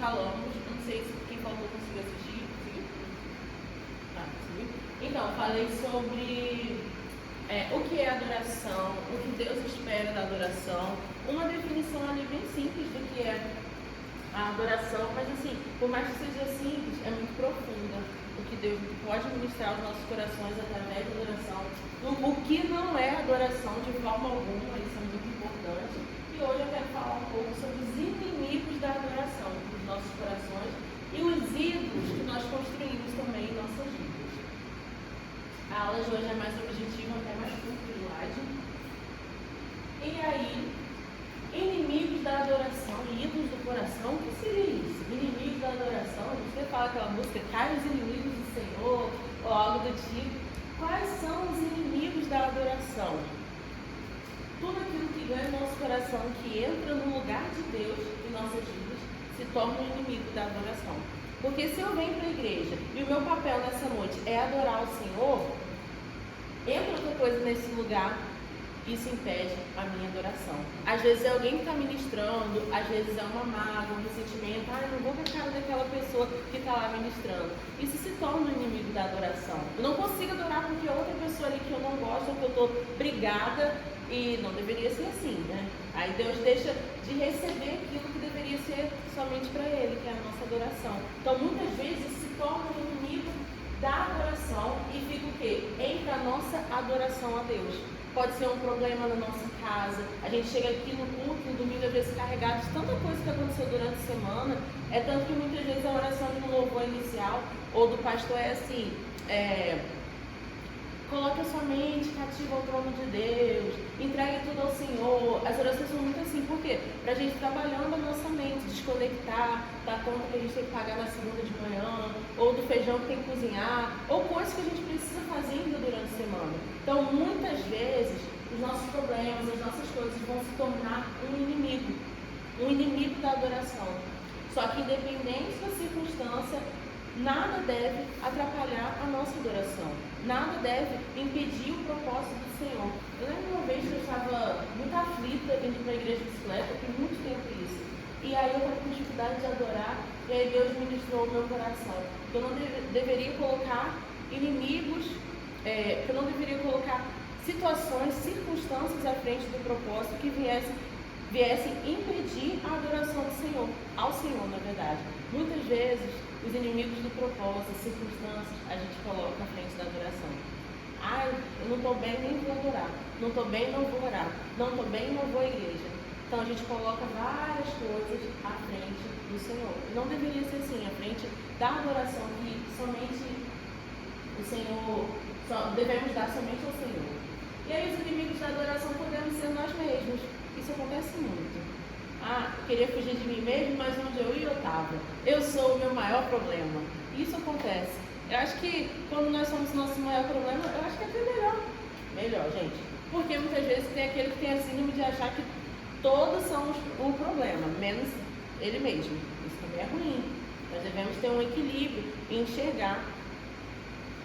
falamos, não sei se quem falou conseguiu assistir. Conseguiu? Ah, conseguiu? Então, falei sobre o que é adoração, o que Deus espera da adoração, uma definição ali bem simples do que é a adoração, mas assim, por mais que seja simples, é muito profunda, o que Deus pode ministrar aos nossos corações através da adoração, o que não é adoração de forma alguma, isso é muito importante. E hoje eu quero falar um pouco sobre os inimigos da adoração dos nossos corações e os ídolos que nós construímos também em nossas vidas. A aula de hoje é mais objetiva, até mais curta de slide. E aí, inimigos da adoração, ídolos do coração, o que seria isso? Inimigos da adoração, você fala aquela música, cai os inimigos do Senhor, ou algo do tipo. Quais são os inimigos da adoração? Tudo aquilo que ganha o nosso coração, que entra no lugar de Deus em nossas vidas, se torna um inimigo da adoração. Porque se eu venho para a igreja e o meu papel nessa noite é adorar o Senhor, entra outra coisa nesse lugar, isso impede a minha adoração. Às vezes é alguém que está ministrando, às vezes é uma mágoa, um ressentimento, eu não vou com a cara daquela pessoa que está lá ministrando. Isso se torna um inimigo da adoração. Eu não consigo adorar porque outra pessoa ali que eu não gosto, ou que eu estou brigada, e não deveria ser assim, né? Aí Deus deixa de receber aquilo que deveria ser somente para Ele, que é a nossa adoração. Então muitas vezes se torna um inimigo da adoração e fica o quê? Entra a nossa adoração a Deus. Pode ser um problema na nossa casa. A gente chega aqui no culto, no domingo, às vezes carregado de tanta coisa que aconteceu durante a semana. É tanto que muitas vezes a oração de um louvor inicial ou do pastor é assim, coloque a sua mente cativa ao trono de Deus, entregue tudo ao Senhor. As orações são muito assim, por quê? Para a gente trabalhando a nossa mente, desconectar da conta que a gente tem que pagar na segunda de manhã, ou do feijão que tem que cozinhar, ou coisas que a gente precisa fazer ainda durante a semana. Então, muitas vezes, os nossos problemas, as nossas coisas vão se tornar um inimigo da adoração. Só que independente da circunstância, nada deve atrapalhar a nossa adoração. Nada deve impedir o propósito do Senhor. Eu lembro uma vez que eu estava muito aflita indo para a igreja de bicicleta, tem muito tempo isso. E aí eu estava com dificuldade de adorar, e aí Deus ministrou o meu coração. Que eu não deveria colocar inimigos, que eu não deveria colocar situações, circunstâncias à frente do propósito que viessem impedir a adoração do Senhor, ao Senhor, na verdade. Muitas vezes, os inimigos do propósito, as circunstâncias, a gente coloca à frente da adoração. Eu não estou bem, nem vou adorar. Não estou bem, não vou orar. Não estou bem, não vou à igreja. Então a gente coloca várias coisas à frente do Senhor. Não deveria ser assim, à frente da adoração que somente o Senhor, devemos dar somente ao Senhor. E aí os inimigos da adoração podemos ser nós mesmos. Isso acontece muito. Queria fugir de mim mesmo, mas onde eu ia eu estava. Eu sou o meu maior problema. Isso acontece. Eu acho que quando nós somos nosso maior problema, eu acho que é até melhor. Melhor, gente. Porque muitas vezes tem aquele que tem a síndrome de achar que todos são o problema, menos ele mesmo. Isso também é ruim. Nós devemos ter um equilíbrio e enxergar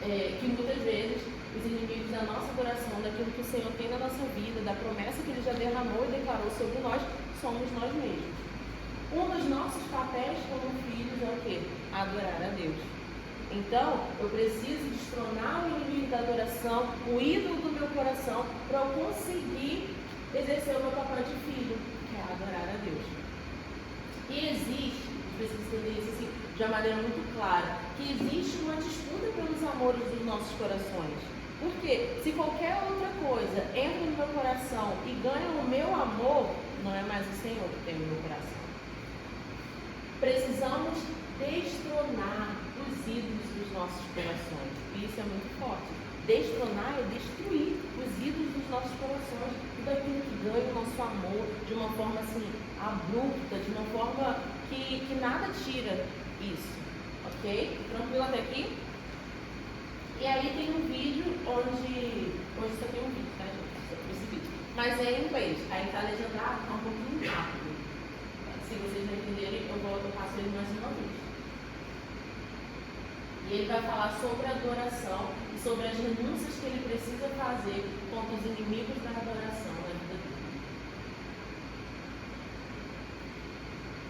que muitas vezes os inimigos da nossa adoração, daquilo que o Senhor tem na nossa vida, da promessa que Ele já derramou e declarou sobre nós, somos nós mesmos. Um dos nossos papéis como filhos é o quê? Adorar a Deus. Então, eu preciso destronar o inimigo da adoração, o ídolo do meu coração, para eu conseguir exercer o meu papel de filho, que é adorar a Deus. E existe, preciso entender isso assim, de uma maneira muito clara, que existe uma disputa pelos amores dos nossos corações. Porque se qualquer outra coisa entra no meu coração e ganha o meu amor, não é mais o Senhor que tem no meu coração. Precisamos destronar os ídolos dos nossos corações. E isso é muito forte. Destronar é destruir os ídolos dos nossos corações, tudo aquilo que ganha o nosso amor de uma forma assim, abrupta, de uma forma que nada tira isso. Ok? Tranquilo até aqui? E aí tem um vídeo onde só tem um vídeo, tá, gente? Só tem esse vídeo. Mas é em inglês. Aí tá legendado, tá um pouquinho rápido. Se vocês não entenderem, eu passo ele mais uma vez. E ele vai falar sobre a adoração e sobre as renúncias que ele precisa fazer contra os inimigos da adoração na vida dele.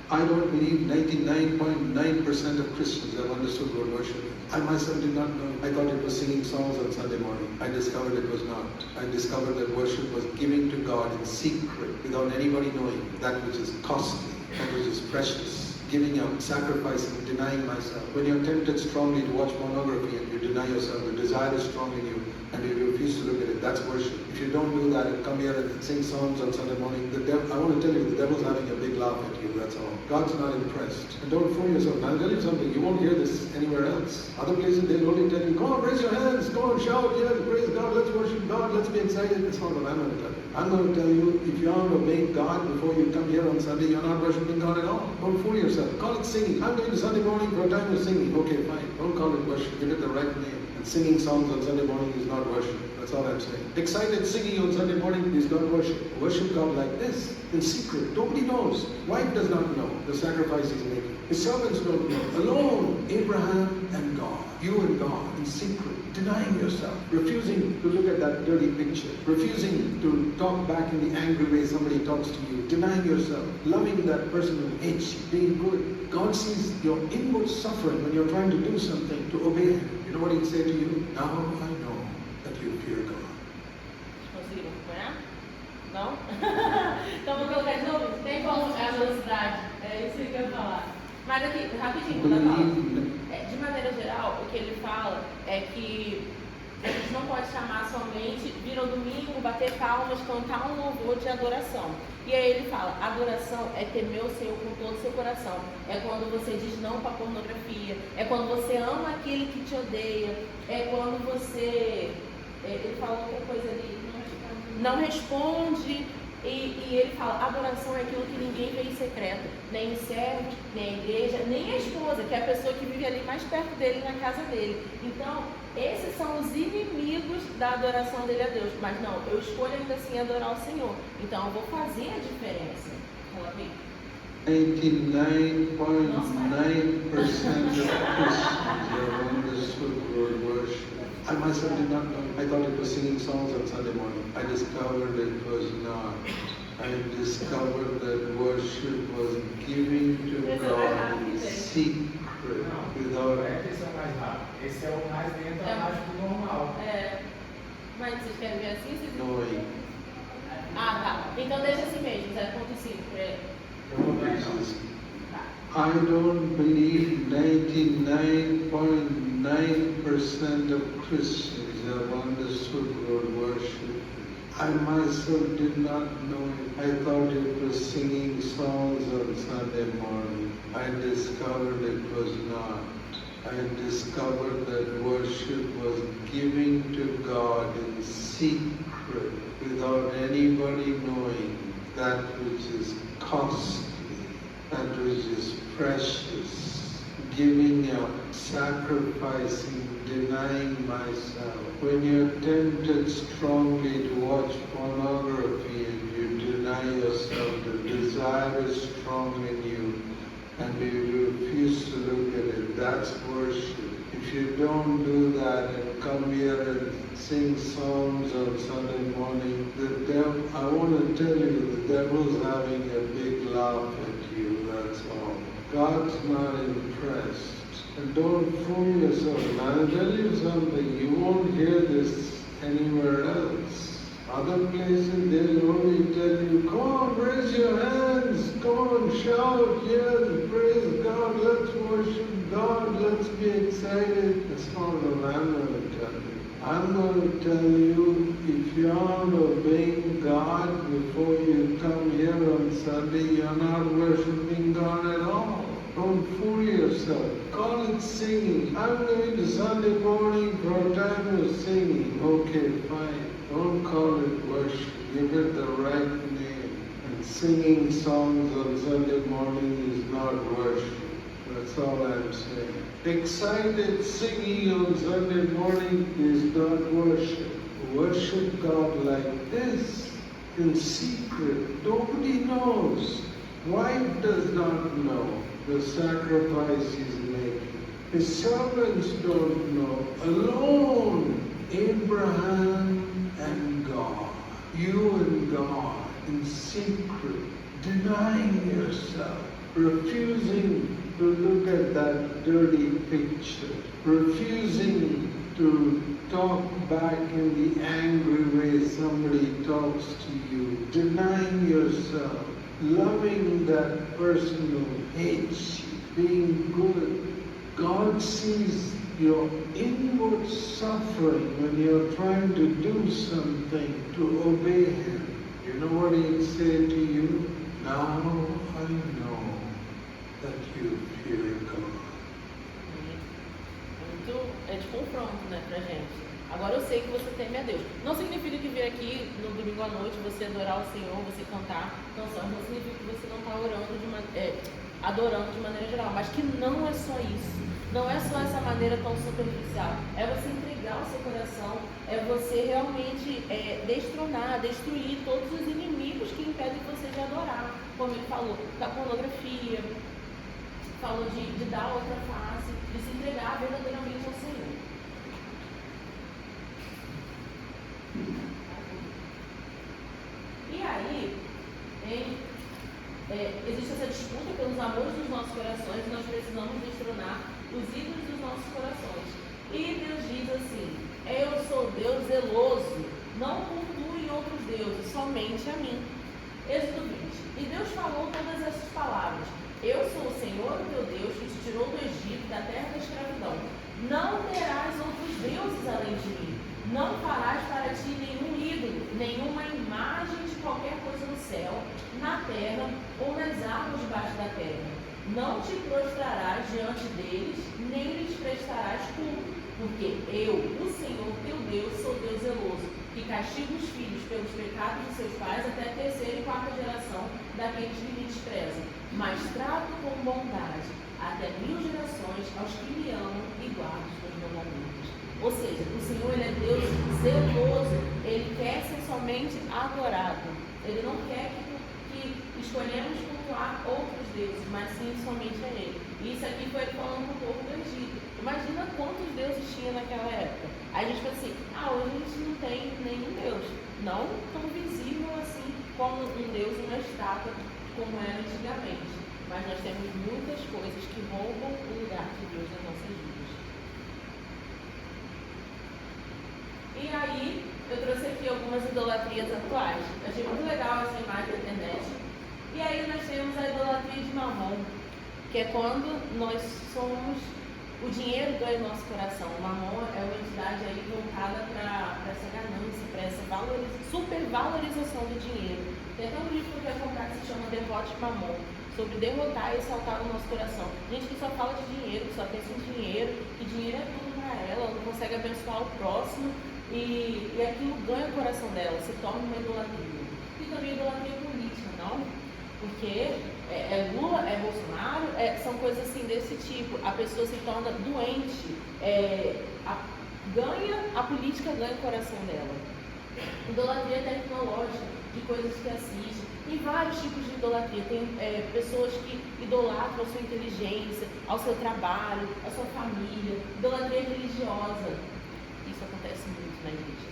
I don't believe 99.9% of Christians have understood what worship is. I myself did not know. I thought it was singing songs on Sunday morning. I discovered it was not. I discovered that worship was giving to God in secret, without anybody knowing, that which is costly, that which is precious. Giving up, sacrificing, denying myself. When you're tempted strongly to watch pornography and you deny yourself, the desire is strong in you and you refuse to look at it, that's worship. If you don't do that and come here and sing songs on Sunday morning, I want to tell you, the devil's having a big laugh at you, that's all. God's not impressed. And don't fool yourself. I'll tell you something, you won't hear this anywhere else. Other places they'll only tell you, come on, raise your hands, come on, shout, yes, praise God, let's worship God, let's be excited. That's not what I'm going to tell you. I'm going to tell you, if you aren't obeying God before you come here on Sunday, you're not worshiping God at all. Don't fool yourself. Call it singing. I'm going to Sunday morning for a time of singing. Okay, fine. Don't call it worship. Give it the right name. And singing songs on Sunday morning is not worship. That's all I'm saying. Excited singing on Sunday morning is not worship. Worship God like this, in secret. Nobody knows. Wife does not know the sacrifice he's making. His servants don't know. Alone, Abraham and God. You and God, in secret. Denying yourself. Refusing to look at that dirty picture. Refusing to talk back in the angry way somebody talks to you. Denying yourself. Loving that person who hates you. Being good. God sees your inward suffering when you're trying to do something to obey Him. You know what He'd say to you? Now I know that you fear God. Conseguiram acompanhar? Não? Então vou colocar de novo. Tem como a velocidade? É isso que eu ia falar. Mas aqui, rapidinho, quando eu falo. De maneira geral, o que ele fala é que a gente não pode chamar somente vir ao domingo, bater palmas, cantar um louvor de adoração. E aí ele fala, adoração é temer o Senhor com todo o seu coração. É quando você diz não para a pornografia. É quando você ama aquele que te odeia. É quando você... Ele fala outra coisa ali. Não responde. E ele fala, adoração é aquilo que ninguém vê em secreto. Nem os servos, nem a igreja, nem a esposa, que é a pessoa que vive ali mais perto dele, na casa dele. Então, esses são os inimigos da adoração dele a Deus. Mas não, eu escolho ainda assim adorar o Senhor. Então, eu vou fazer a diferença. Fala bem. 99.9% of Christians have understood word worship. I myself did not know. I thought it was singing songs on Sunday morning. I discovered it was not. I discovered that worship was giving to God in secret, without... Esse é o mais lento, é mais do normal. Mas vocês querem ver assim? Vocês... knowing. Ah, tá. Então deixa assim mesmo, 0.5. Eu vou ver então. I don't believe 99.9% of Christians have understood what worship is. I myself did not know it. I thought it was singing songs on Sunday morning. I discovered it was not. I discovered that worship was giving to God in secret, without anybody knowing, that which is costly, that which is precious, giving up, sacrificing, denying myself. When you're tempted strongly to watch pornography and you deny yourself, the desire is strong in you and you refuse to look at it, that's worship. If you don't do that and come here and sing songs on Sunday morning, the devil, I want to tell you, the devil's having a big laugh at you, that's all. God's not impressed. And don't fool yourself. I'll tell you something, you won't hear this anywhere else. Other places they'll only tell you, come on, raise your hands, come on, shout, yes, praise God, let's worship God, let's be excited. That's not what I'm going to tell you. I'm going to tell you, if you aren't obeying God before you come here on Sunday, you're not worshiping God at all. Don't fool yourself. Call it singing. I'm going to Sunday morning for a time of singing. Okay, fine. Don't call it worship. Give it the right name. And singing songs on Sunday morning is not worship. That's all I'm saying. Excited singing on Sunday morning is not worship. Worship God like this, in secret. Nobody knows. Wife does not know the sacrifice he's making. His servants don't know. Alone, Abraham and God. You and God, in secret, denying yourself. refusing to look at that dirty picture, refusing to talk back in the angry way somebody talks to you, denying yourself, loving that person who hates you, being good. God sees your inward suffering when you're trying to do something to obey Him. You know what He'd say to you? Now I know that you fear God. É de confronto, né, pra gente. Agora eu sei que você teme a Deus. Não significa que vir aqui no domingo à noite você adorar o Senhor, você cantar canções, não significa que você não está adorando de maneira geral, mas que não é só isso. Não é só essa maneira tão superficial. É você entregar o seu coração, é você realmente destronar, destruir todos os inimigos que impedem você de adorar. Como ele falou, da pornografia, falou de dar outra face, de se entregar verdadeiramente ao Senhor. E aí, existe essa disputa pelos amores dos nossos corações e nós precisamos destronar os ídolos dos nossos corações. E Deus diz assim: eu sou Deus zeloso, não cultuem outros deuses, somente a mim. Êxodo 20. E Deus falou todas essas palavras: eu sou o Senhor, o teu Deus, que te tirou do Egito, da terra da escravidão. Não terás outros deuses além de mim. Não farás para ti nenhum ídolo, nenhuma imagem de qualquer coisa no céu, na terra ou nas águas debaixo da terra. Não te prostrarás diante deles, nem lhes prestarás culto, porque eu, o Senhor teu Deus, sou Deus zeloso, que castigo os filhos pelos pecados de seus pais até a terceira e quarta geração daqueles que me desprezam, mas trato com bondade até 1000 gerações aos que me amam e guardam os meus mandamentos. Ou seja, o Senhor, Ele é Deus zeloso, Ele quer ser somente adorado. Ele não quer que escolhemos cultuar outros deuses, mas sim somente a Ele. E isso aqui foi ele falando com o povo do Egito. Imagina quantos deuses tinha naquela época. Aí a gente fala assim, hoje a gente não tem nenhum Deus. Não tão visível assim como um Deus, uma estátua, como era antigamente. Mas nós temos muitas coisas que roubam o lugar de Deus nas nossas vidas. E aí, eu trouxe aqui algumas idolatrias atuais. Eu achei muito legal essa imagem da internet. E aí nós temos a idolatria de Mamon, que é quando nós somos... O dinheiro ganha o nosso coração. O Mamon é uma entidade aí voltada para essa ganância, para essa supervalorização do dinheiro. Tem até um livro que eu quero comprar que se chama Derrote Mamon, sobre derrotar e exaltar o nosso coração. Gente que só fala de dinheiro, que só pensa em dinheiro, que dinheiro é tudo para ela não consegue abençoar o próximo. E aquilo ganha o coração dela, se torna uma idolatria. E também idolatria política, não? Porque Lula, Bolsonaro, são coisas assim desse tipo. A pessoa se torna doente, a política ganha o coração dela. Idolatria tecnológica, de coisas que assiste. Tem vários tipos de idolatria. Tem pessoas que idolatram a sua inteligência, ao seu trabalho, a sua família. Idolatria religiosa. Isso acontece muito na igreja.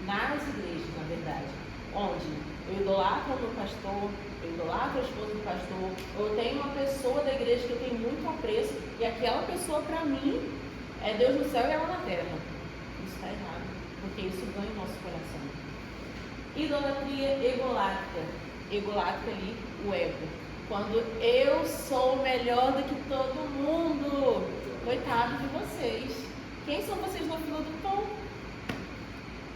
Nas igrejas, na verdade. Onde eu idolatro o meu pastor, eu idolatro a esposa do pastor, eu tenho uma pessoa da igreja que eu tenho muito apreço, e aquela pessoa para mim é Deus no céu e ela na terra. Isso está errado, porque isso ganha o nosso coração. Idolatria egolátrica. Egolátrica ali, o ego. Quando eu sou melhor do que todo mundo. Coitado de vocês. Quem são vocês na fila do pão?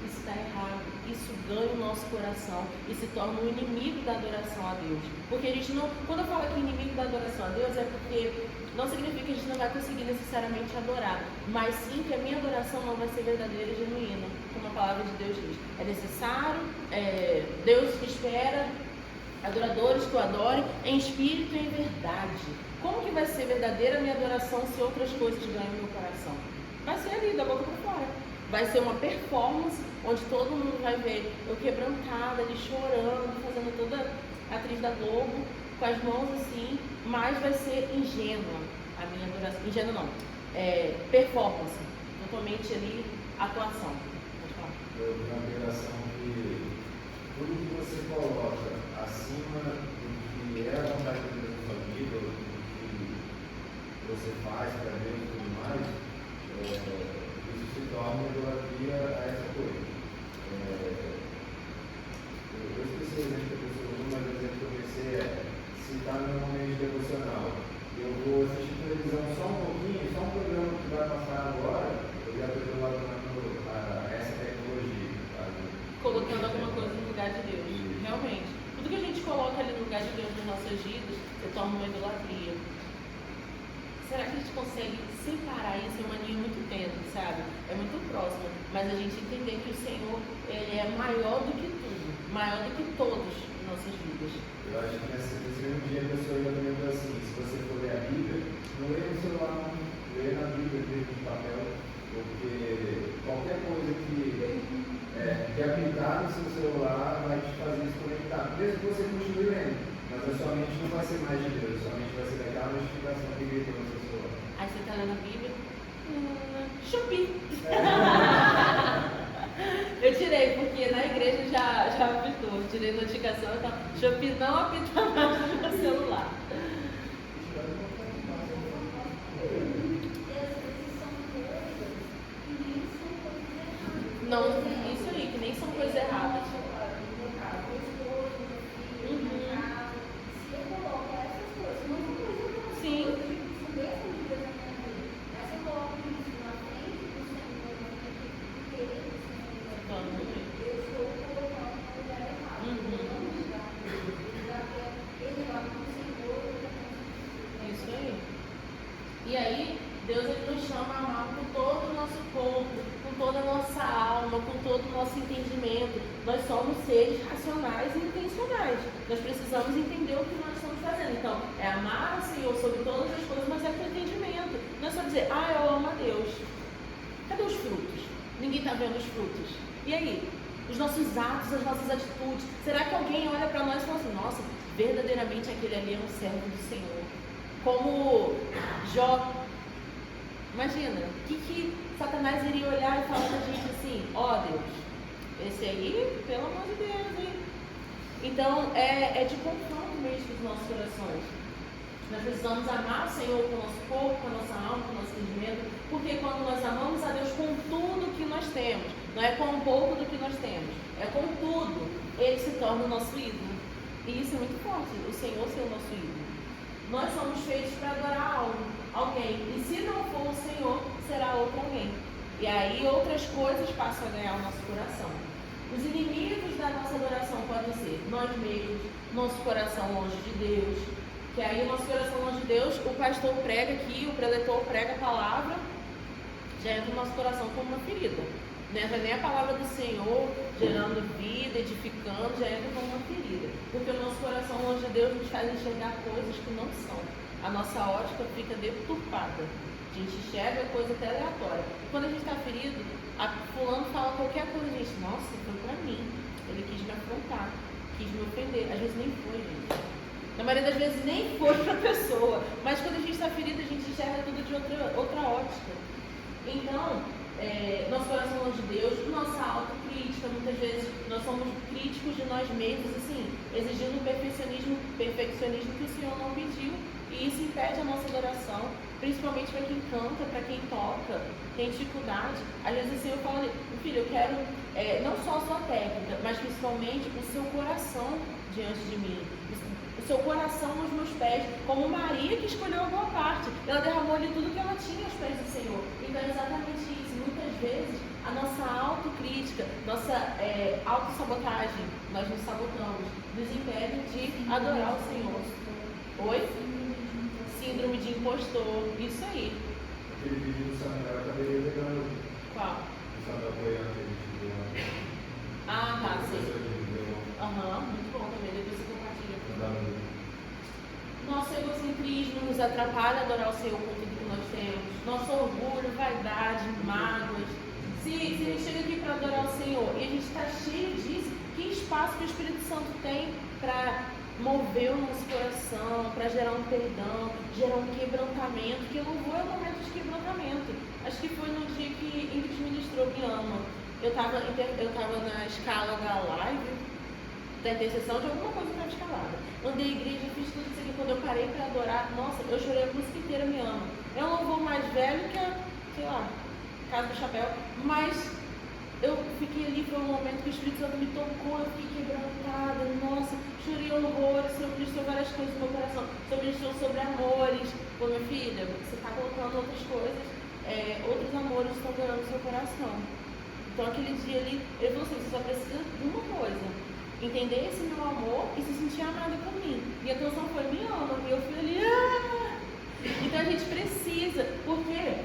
Isso está errado. Isso ganha o nosso coração e se torna um inimigo da adoração a Deus. Porque a gente não... Quando eu falo aqui inimigo da adoração a Deus, é porque não significa que a gente não vai conseguir necessariamente adorar, mas sim que a minha adoração não vai ser verdadeira e genuína, como a palavra de Deus diz. É necessário, Deus espera adoradores que o adorem em espírito e em verdade. Como que vai ser verdadeira a minha adoração se outras coisas ganham o meu coração? Vai ser ali, da boca para fora. Vai ser uma performance onde todo mundo vai ver eu quebrantada, ali chorando, fazendo toda a atriz da Globo, com as mãos assim, mas vai ser ingênua a minha adoração. Ingênua não, performance, totalmente ali, atuação. Pode falar. Eu tenho a adoração que tudo que você coloca acima do que é a vontade de Deus na sua vida, vida, o que você faz para Deus e tudo mais, isso se torna idolatria a essa coisa. Eu esqueci o exemplo que eu uso, mas o exemplo que eu pensei se está no meu momento devocional, eu vou assistir televisão só um pouquinho, só um programa que vai passar agora, eu já estou idolatando essa tecnologia. Sabe? Colocando alguma coisa no lugar de Deus. Realmente. Tudo que a gente coloca ali no lugar de Deus nas nossas vidas, se torna uma idolatria. Será que a gente consegue separar isso em uma linha muito tênue, sabe? É muito próximo. Mas a gente entender que o Senhor, Ele é maior do que tudo. Maior do que todos em nossas vidas. Eu acho que nesse mesmo dia a pessoa ainda lembra assim, se você for ler a Bíblia, não lê no celular, lê na Bíblia mesmo no papel, porque qualquer coisa que aplicar no seu celular vai te fazer desconectar. Mesmo que você continue lendo, mas a sua mente não vai ser mais de Deus, a sua mente vai ser daquela notificação que grita no seu celular. Aí você está lendo a Bíblia, Shopee. Eu tirei, porque na igreja já apitou. Tirei notificação e tal. Shopee não apita mais no meu celular. Não, isso aí, que nem são coisas erradas. Sim. Isso aí. E aí, Deus ele nos chama a amar com todo o nosso corpo, com toda a nossa alma, com todo o nosso entendimento. Nós somos seres racionais e intencionais. Nós precisamos entender o que nós estamos fazendo. Então, é amar o Senhor sobre todas as coisas, mas é com entendimento. Não é só dizer, eu amo a Deus. Cadê os frutos? Ninguém está vendo os frutos. E aí? Os nossos atos, as nossas atitudes. Será que alguém olha para nós e fala assim, nossa, verdadeiramente aquele ali é um servo do Senhor? Como Jó. Imagina, o que Satanás iria olhar e falar pra gente assim, Deus, esse aí, pelo amor de Deus, hein? Então, é de confronto mesmo os nossos corações. Nós precisamos amar o Senhor com o nosso corpo, com a nossa alma, com o nosso entendimento, porque quando nós amamos a Deus com tudo que nós temos, não é com um pouco do que nós temos, é com tudo, Ele se torna o nosso ídolo. E isso é muito forte, o Senhor ser o nosso ídolo. Nós somos feitos para adorar alguém, e se não for o Senhor, será outro alguém. E aí outras coisas passam a ganhar o nosso coração. Os inimigos da nossa adoração podem ser nós mesmos, nosso coração longe de Deus, que aí o nosso coração longe de Deus, o pastor prega aqui, o preletor prega a palavra, já entra no nosso coração como uma ferida. Não entra nem a palavra do Senhor, gerando vida, edificando, já entra como uma ferida. Porque o nosso coração longe de Deus nos faz enxergar coisas que não são. A nossa ótica fica deturpada. A gente enxerga coisa até aleatória. E quando a gente está ferido, a fulano fala qualquer coisa, a gente, nossa, foi pra mim. Ele quis me afrontar, quis me ofender. Às vezes nem foi, gente. Na maioria das vezes nem foi pra pessoa. Mas quando a gente está ferido, a gente enxerga tudo de outra ótica. Então, nosso coração longe de Deus, nossa autocrítica, muitas vezes nós somos críticos de nós mesmos, assim, exigindo um perfeccionismo que o Senhor não pediu, e isso impede a nossa adoração, principalmente para quem canta, para quem toca, tem dificuldade. Às vezes o Senhor fala, filho, eu quero não só a sua técnica, mas principalmente o seu coração diante de mim. O seu coração nos meus pés, como Maria que escolheu a boa parte. Ela derramou ali tudo que ela tinha aos pés do Senhor. Então é exatamente isso. Muitas vezes a nossa autocrítica, nossa autossabotagem, nós nos sabotamos, nos impede de adorar o Senhor. Oi? Síndrome de impostor, isso aí. Aquele vídeo do Samuel, eu acabei pegando. Qual? O Samuel apoiando a gente. Tá, sim. Muito bom também, depois você compartilha. Nosso egocentrismo nos atrapalha a adorar o Senhor com tudo que nós temos. Nosso orgulho, vaidade, mágoas. Se a gente chega aqui para adorar o Senhor e a gente está cheio disso, que espaço que o Espírito Santo tem para mover o nosso coração, para gerar um perdão, gerar um quebrantamento, porque louvor é um momento de quebrantamento. Acho que foi no dia que Ingrid ministrou Me Ama. Eu estava na escala da live, da intercessão de alguma coisa para escalada. Andei à igreja, fiz tudo isso aqui. Quando eu parei para adorar, nossa, eu chorei a música inteira, me amo. É um louvor mais velho que a, sei lá, Casa do Chapéu, mas eu fiquei ali, foi um momento que o Espírito Santo me tocou, eu fiquei quebrantada, nossa, chorei horrores, o Senhor ministrou várias coisas no meu coração, o Senhor ministrou sobre amores. Pô, minha filha, você está colocando outras coisas, outros amores estão ganhando no seu coração. Então aquele dia ali, ele falou assim, você só precisa de uma coisa, entender esse meu amor e se sentir amada por mim. E a canção foi, me ama, e eu fui ali, Então a gente precisa, porque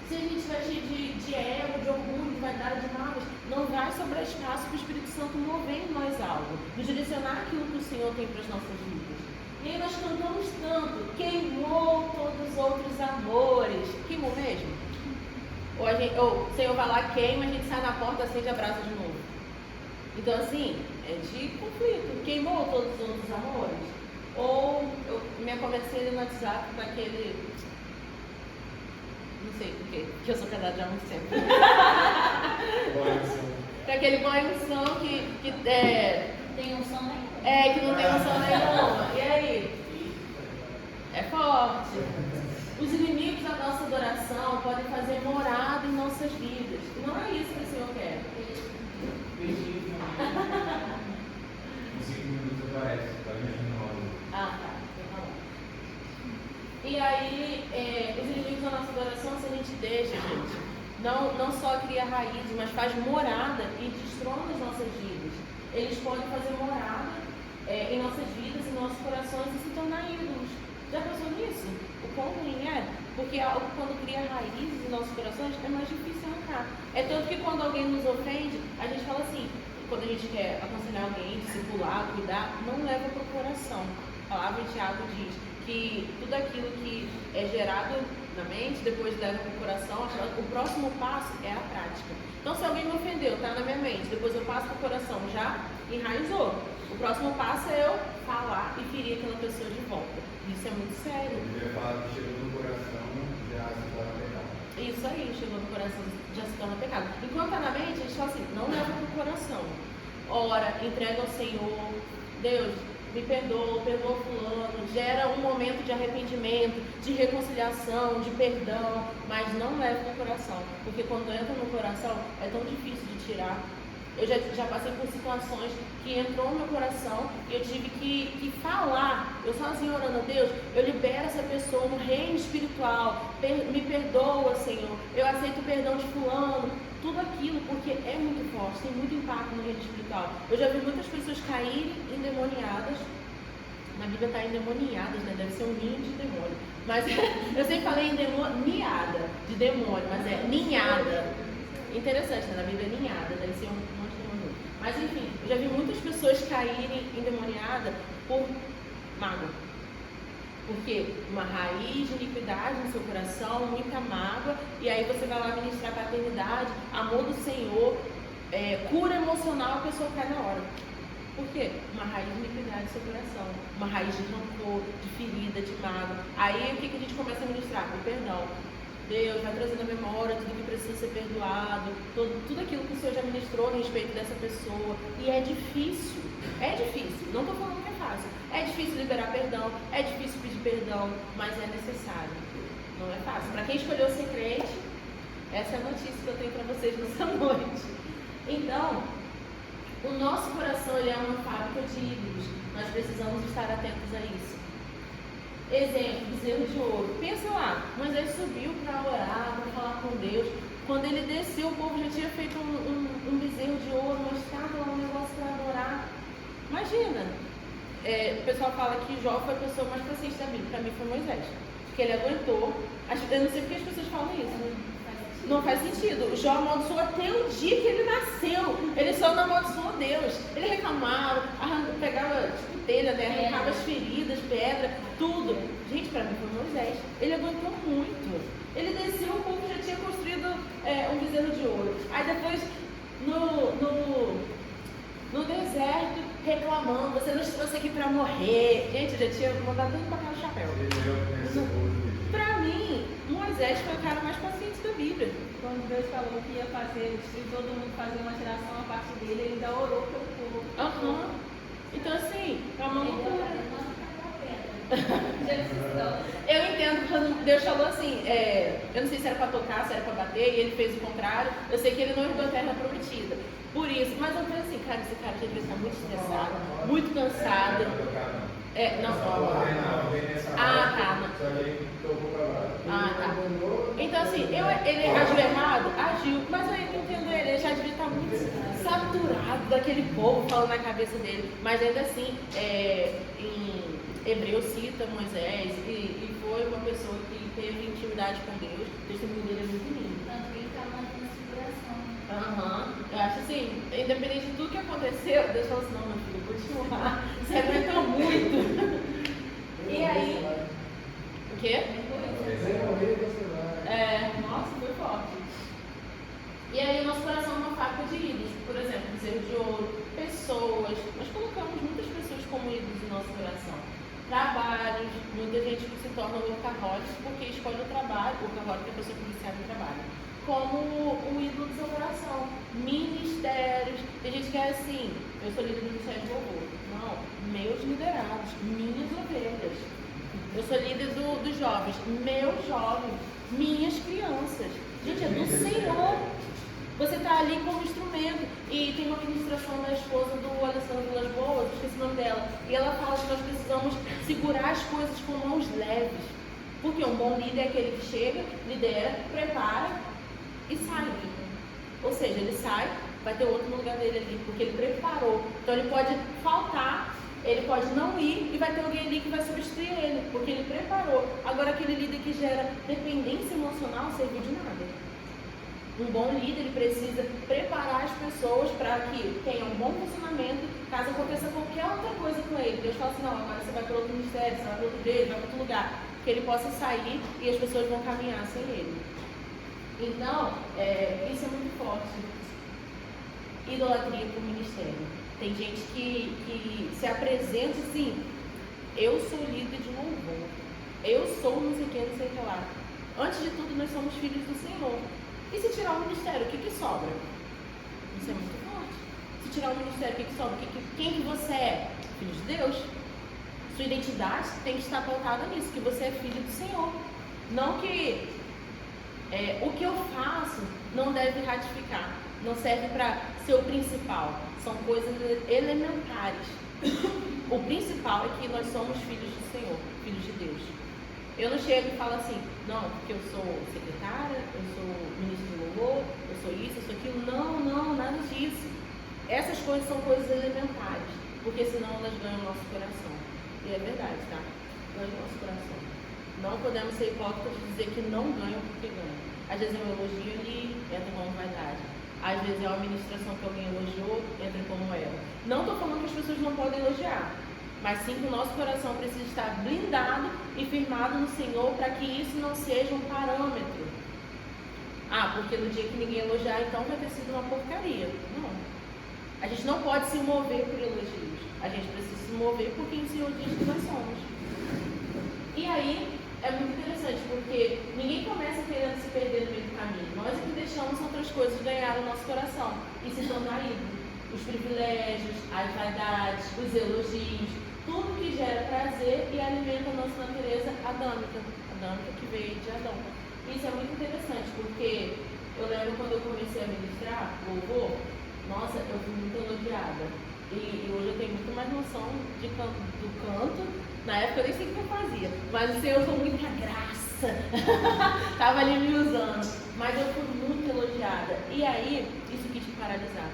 se a gente estiver cheio de ego, de orgulho, de vaidade, de mágoas, não vai sobrar espaço para o Espírito Santo mover em nós algo, nos direcionar aquilo que o Senhor tem para as nossas vidas. E aí nós cantamos tanto, queimou todos os outros amores. Queimou mesmo? Ou o Senhor vai lá, queima, a gente sai na porta, acende a brasa de novo. Então assim, é de conflito. Queimou todos os outros amores? Ou eu me conversei no WhatsApp com aquele... Não sei por quê, porque eu sou casada já há muito tempo. Com aquele boição que Tem um som nenhum. que não tem unção nenhuma. E aí? É forte. Os inimigos da nossa adoração podem fazer morada em nossas vidas. E não é isso que o Senhor quer. Em 5 minutos aparece, tá imaginando algo. Ah, tá. E aí, os inimigos da nossa adoração, se a gente deixa, gente, não só cria raízes, mas faz morada e destrona as nossas vidas. Eles podem fazer morada em nossas vidas, em nossos corações e se tornar ídolos. Já pensou nisso? O quão ruim é? Porque algo quando cria raízes em nossos corações é mais difícil arrancar. É tanto que quando alguém nos ofende, a gente fala assim, quando a gente quer aconselhar alguém, discipular, cuidar, não leva para o coração. A palavra de Tiago diz que tudo aquilo que é gerado na mente, depois leva para o coração, o próximo passo é a prática. Então se alguém me ofendeu, está na minha mente, depois eu passo para o coração, já enraizou. O próximo passo é eu falar e ferir aquela pessoa de volta. Isso é muito sério. Eu devia falar que chegou no coração, já se torna pecado. Isso aí, chegou no coração, já se torna pecado. Enquanto está na mente, a gente fala assim, não leva para o coração. Ora, entrega ao Senhor, Deus, me perdoa fulano, gera um momento de arrependimento, de reconciliação, de perdão, mas não leva para o coração, porque quando entra no coração é tão difícil de tirar. Eu já passei por situações que entrou no meu coração e eu tive que falar, eu sozinha orando a Deus, eu libero essa pessoa no reino espiritual, me perdoa, Senhor, eu aceito o perdão de fulano, tudo aquilo, porque é muito forte, tem muito impacto no reino espiritual. Eu já vi muitas pessoas caírem endemoniadas, na Bíblia está endemoniadas, né? Deve ser um ninho de demônio, mas eu sempre falei endemoniada, de demônio, mas é ninhada. Interessante, né? Na Bíblia é ninhada, deve ser um monte de demônio. Mas enfim, eu já vi muitas pessoas caírem endemoniadas por mágoa. Porque uma raiz de iniquidade no seu coração, muita mágoa, e aí você vai lá ministrar paternidade, amor do Senhor, cura emocional, a pessoa cai na hora. Por quê? Uma raiz de iniquidade no seu coração, uma raiz de rancor, de ferida, de mágoa. Aí o que a gente começa a ministrar? O perdão. Deus vai trazendo à memória tudo que precisa ser perdoado, tudo aquilo que o Senhor já ministrou a respeito dessa pessoa. E é difícil, não estou falando que é fácil. É difícil liberar perdão, é difícil pedir perdão, mas é necessário. Não é fácil. Para quem escolheu ser crente, essa é a notícia que eu tenho para vocês nessa noite. Então, o nosso coração ele é uma fábrica de ídolos. Nós precisamos estar atentos a isso. Exemplo, bezerro de ouro. Pensa lá, Moisés subiu para orar, para falar com Deus. Quando ele desceu, o povo já tinha feito um bezerro de ouro, uma estátua, um negócio para adorar. Imagina. O pessoal fala que Jó foi a pessoa mais paciente da Bíblia. Para mim foi Moisés. Porque ele aguentou. Eu não sei porque as pessoas falam isso. Não faz sentido. Jó amaldiçoou até o dia que ele nasceu. Ele só não amaldiçoou Deus. Ele reclamava, pegava telha, né? Arrancava as feridas, pedra, tudo. Gente, para mim foi Moisés. Ele aguentou muito. Ele desceu, o povo já tinha construído um bezerro de ouro. Aí depois, no deserto, reclamando, você nos trouxe aqui para morrer. Gente, eu já tinha mandado tudo para cá no chapéu. Para mim, Moisés foi o cara mais paciente da Bíblia. Quando Deus falou que ia fazer, se todo mundo fazer uma geração a partir dele, ele ainda orou pelo povo. Então, assim, é uma loucura. Jesus, Eu entendo quando Deus falou assim, eu não sei se era para tocar, se era para bater, e ele fez o contrário. Eu sei que ele não herdou a terra prometida. Por isso, mas eu falei assim, cara, esse cara já devia estar muito estressado, muito cansado. Só que ele tocou pra lá. Então assim, ele agiu errado? Agiu, mas eu ainda entendo ele já devia estar muito saturado daquele povo falando na cabeça dele. Mas ainda assim, em Hebreus cita Moisés e foi uma pessoa que teve intimidade com Deus. O testemunho dele é muito lindo. tanto que ele está mantendo a seguração. Eu acho assim, independente de tudo que aconteceu, Deus falou assim, não, meu filho, continua, você aguentou muito. E aí, o quê? Nossa, foi forte. E aí, nosso coração é uma fábrica de ídolos, por exemplo, bezerro de ouro, pessoas, nós colocamos muitas pessoas como ídolos no nosso coração. Trabalhos, muita gente que se torna workaholic porque escolhe o trabalho, workaholic é a pessoa que viciada em trabalho, como o ídolo do seu coração. Ministérios, tem gente que é assim, eu sou líder do ministério de louvor. Não, meus liderados, minhas ovelhas. Eu sou líder dos jovens, meus jovens, minhas crianças. Gente, é do Senhor. Você está ali como instrumento. E tem uma ministração da esposa do Alessandro Vilas Boas, esqueci o nome dela, e ela fala que nós precisamos segurar as coisas com mãos leves. Porque um bom líder é aquele que chega, lidera, prepara e sai. Ou seja, ele sai, vai ter outro no lugar dele ali, porque ele preparou. Então ele pode faltar, ele pode não ir e vai ter alguém ali que vai substituir ele, porque ele preparou. Agora aquele líder que gera dependência emocional serviu de nada. Um bom líder, ele precisa preparar as pessoas para que tenham um bom funcionamento, caso aconteça qualquer outra coisa com ele. Deus fala assim, não, agora você vai para outro ministério, você vai para outro igreja, vai para outro lugar, que ele possa sair e as pessoas vão caminhar sem ele. Então, isso é muito forte. Idolatria para o ministério. Tem gente que se apresenta assim, eu sou líder de louvor, eu sou não sei o que, não sei o que lá. Antes de tudo, nós somos filhos do Senhor. E se tirar o ministério, o que sobra? Isso é muito forte. Se tirar o ministério, o que sobra? Quem que você é? Filho de Deus. Sua identidade tem que estar pautada nisso, que você é filho do Senhor. Não que o que eu faço não deve ratificar, não serve para ser o principal. São coisas elementares. O principal é que nós somos filhos do Senhor, filhos de Deus. Eu não chego e falo assim, não, porque eu sou secretária, eu sou ministro de louvor, eu sou isso, eu sou aquilo. Não, nada disso. Essas coisas são coisas elementares, porque senão elas ganham o nosso coração. E é verdade, tá? Ganham o nosso coração. Não podemos ser hipócritas de dizer que não ganham porque ganham. Às vezes é um elogio ali, entra como vaidade. Às vezes é uma ministração que alguém elogiou, entra como ela. Não estou falando que as pessoas não podem elogiar, mas sim que o nosso coração precisa estar blindado e firmado no Senhor para que isso não seja um parâmetro. Porque no dia que ninguém elogiar, então vai ter sido uma porcaria. Não. A gente não pode se mover por elogios. A gente precisa se mover por quem o Senhor diz que nós somos. E aí, é muito interessante, porque ninguém começa querendo se perder no meio do caminho. Nós é que deixamos outras coisas ganhar o nosso coração e se tornar ídolo. Os privilégios, as vaidades, os elogios, tudo que gera prazer e alimenta a nossa natureza adâmica que veio de Adão. Isso é muito interessante, porque eu lembro quando eu comecei a ministrar louvor, nossa, eu fui muito elogiada. E hoje eu tenho muito mais noção do canto. Na época eu nem sei o que eu fazia, mas o Senhor com muita graça estava ali me usando. Mas eu fui muito elogiada. E aí, isso quis me paralisar.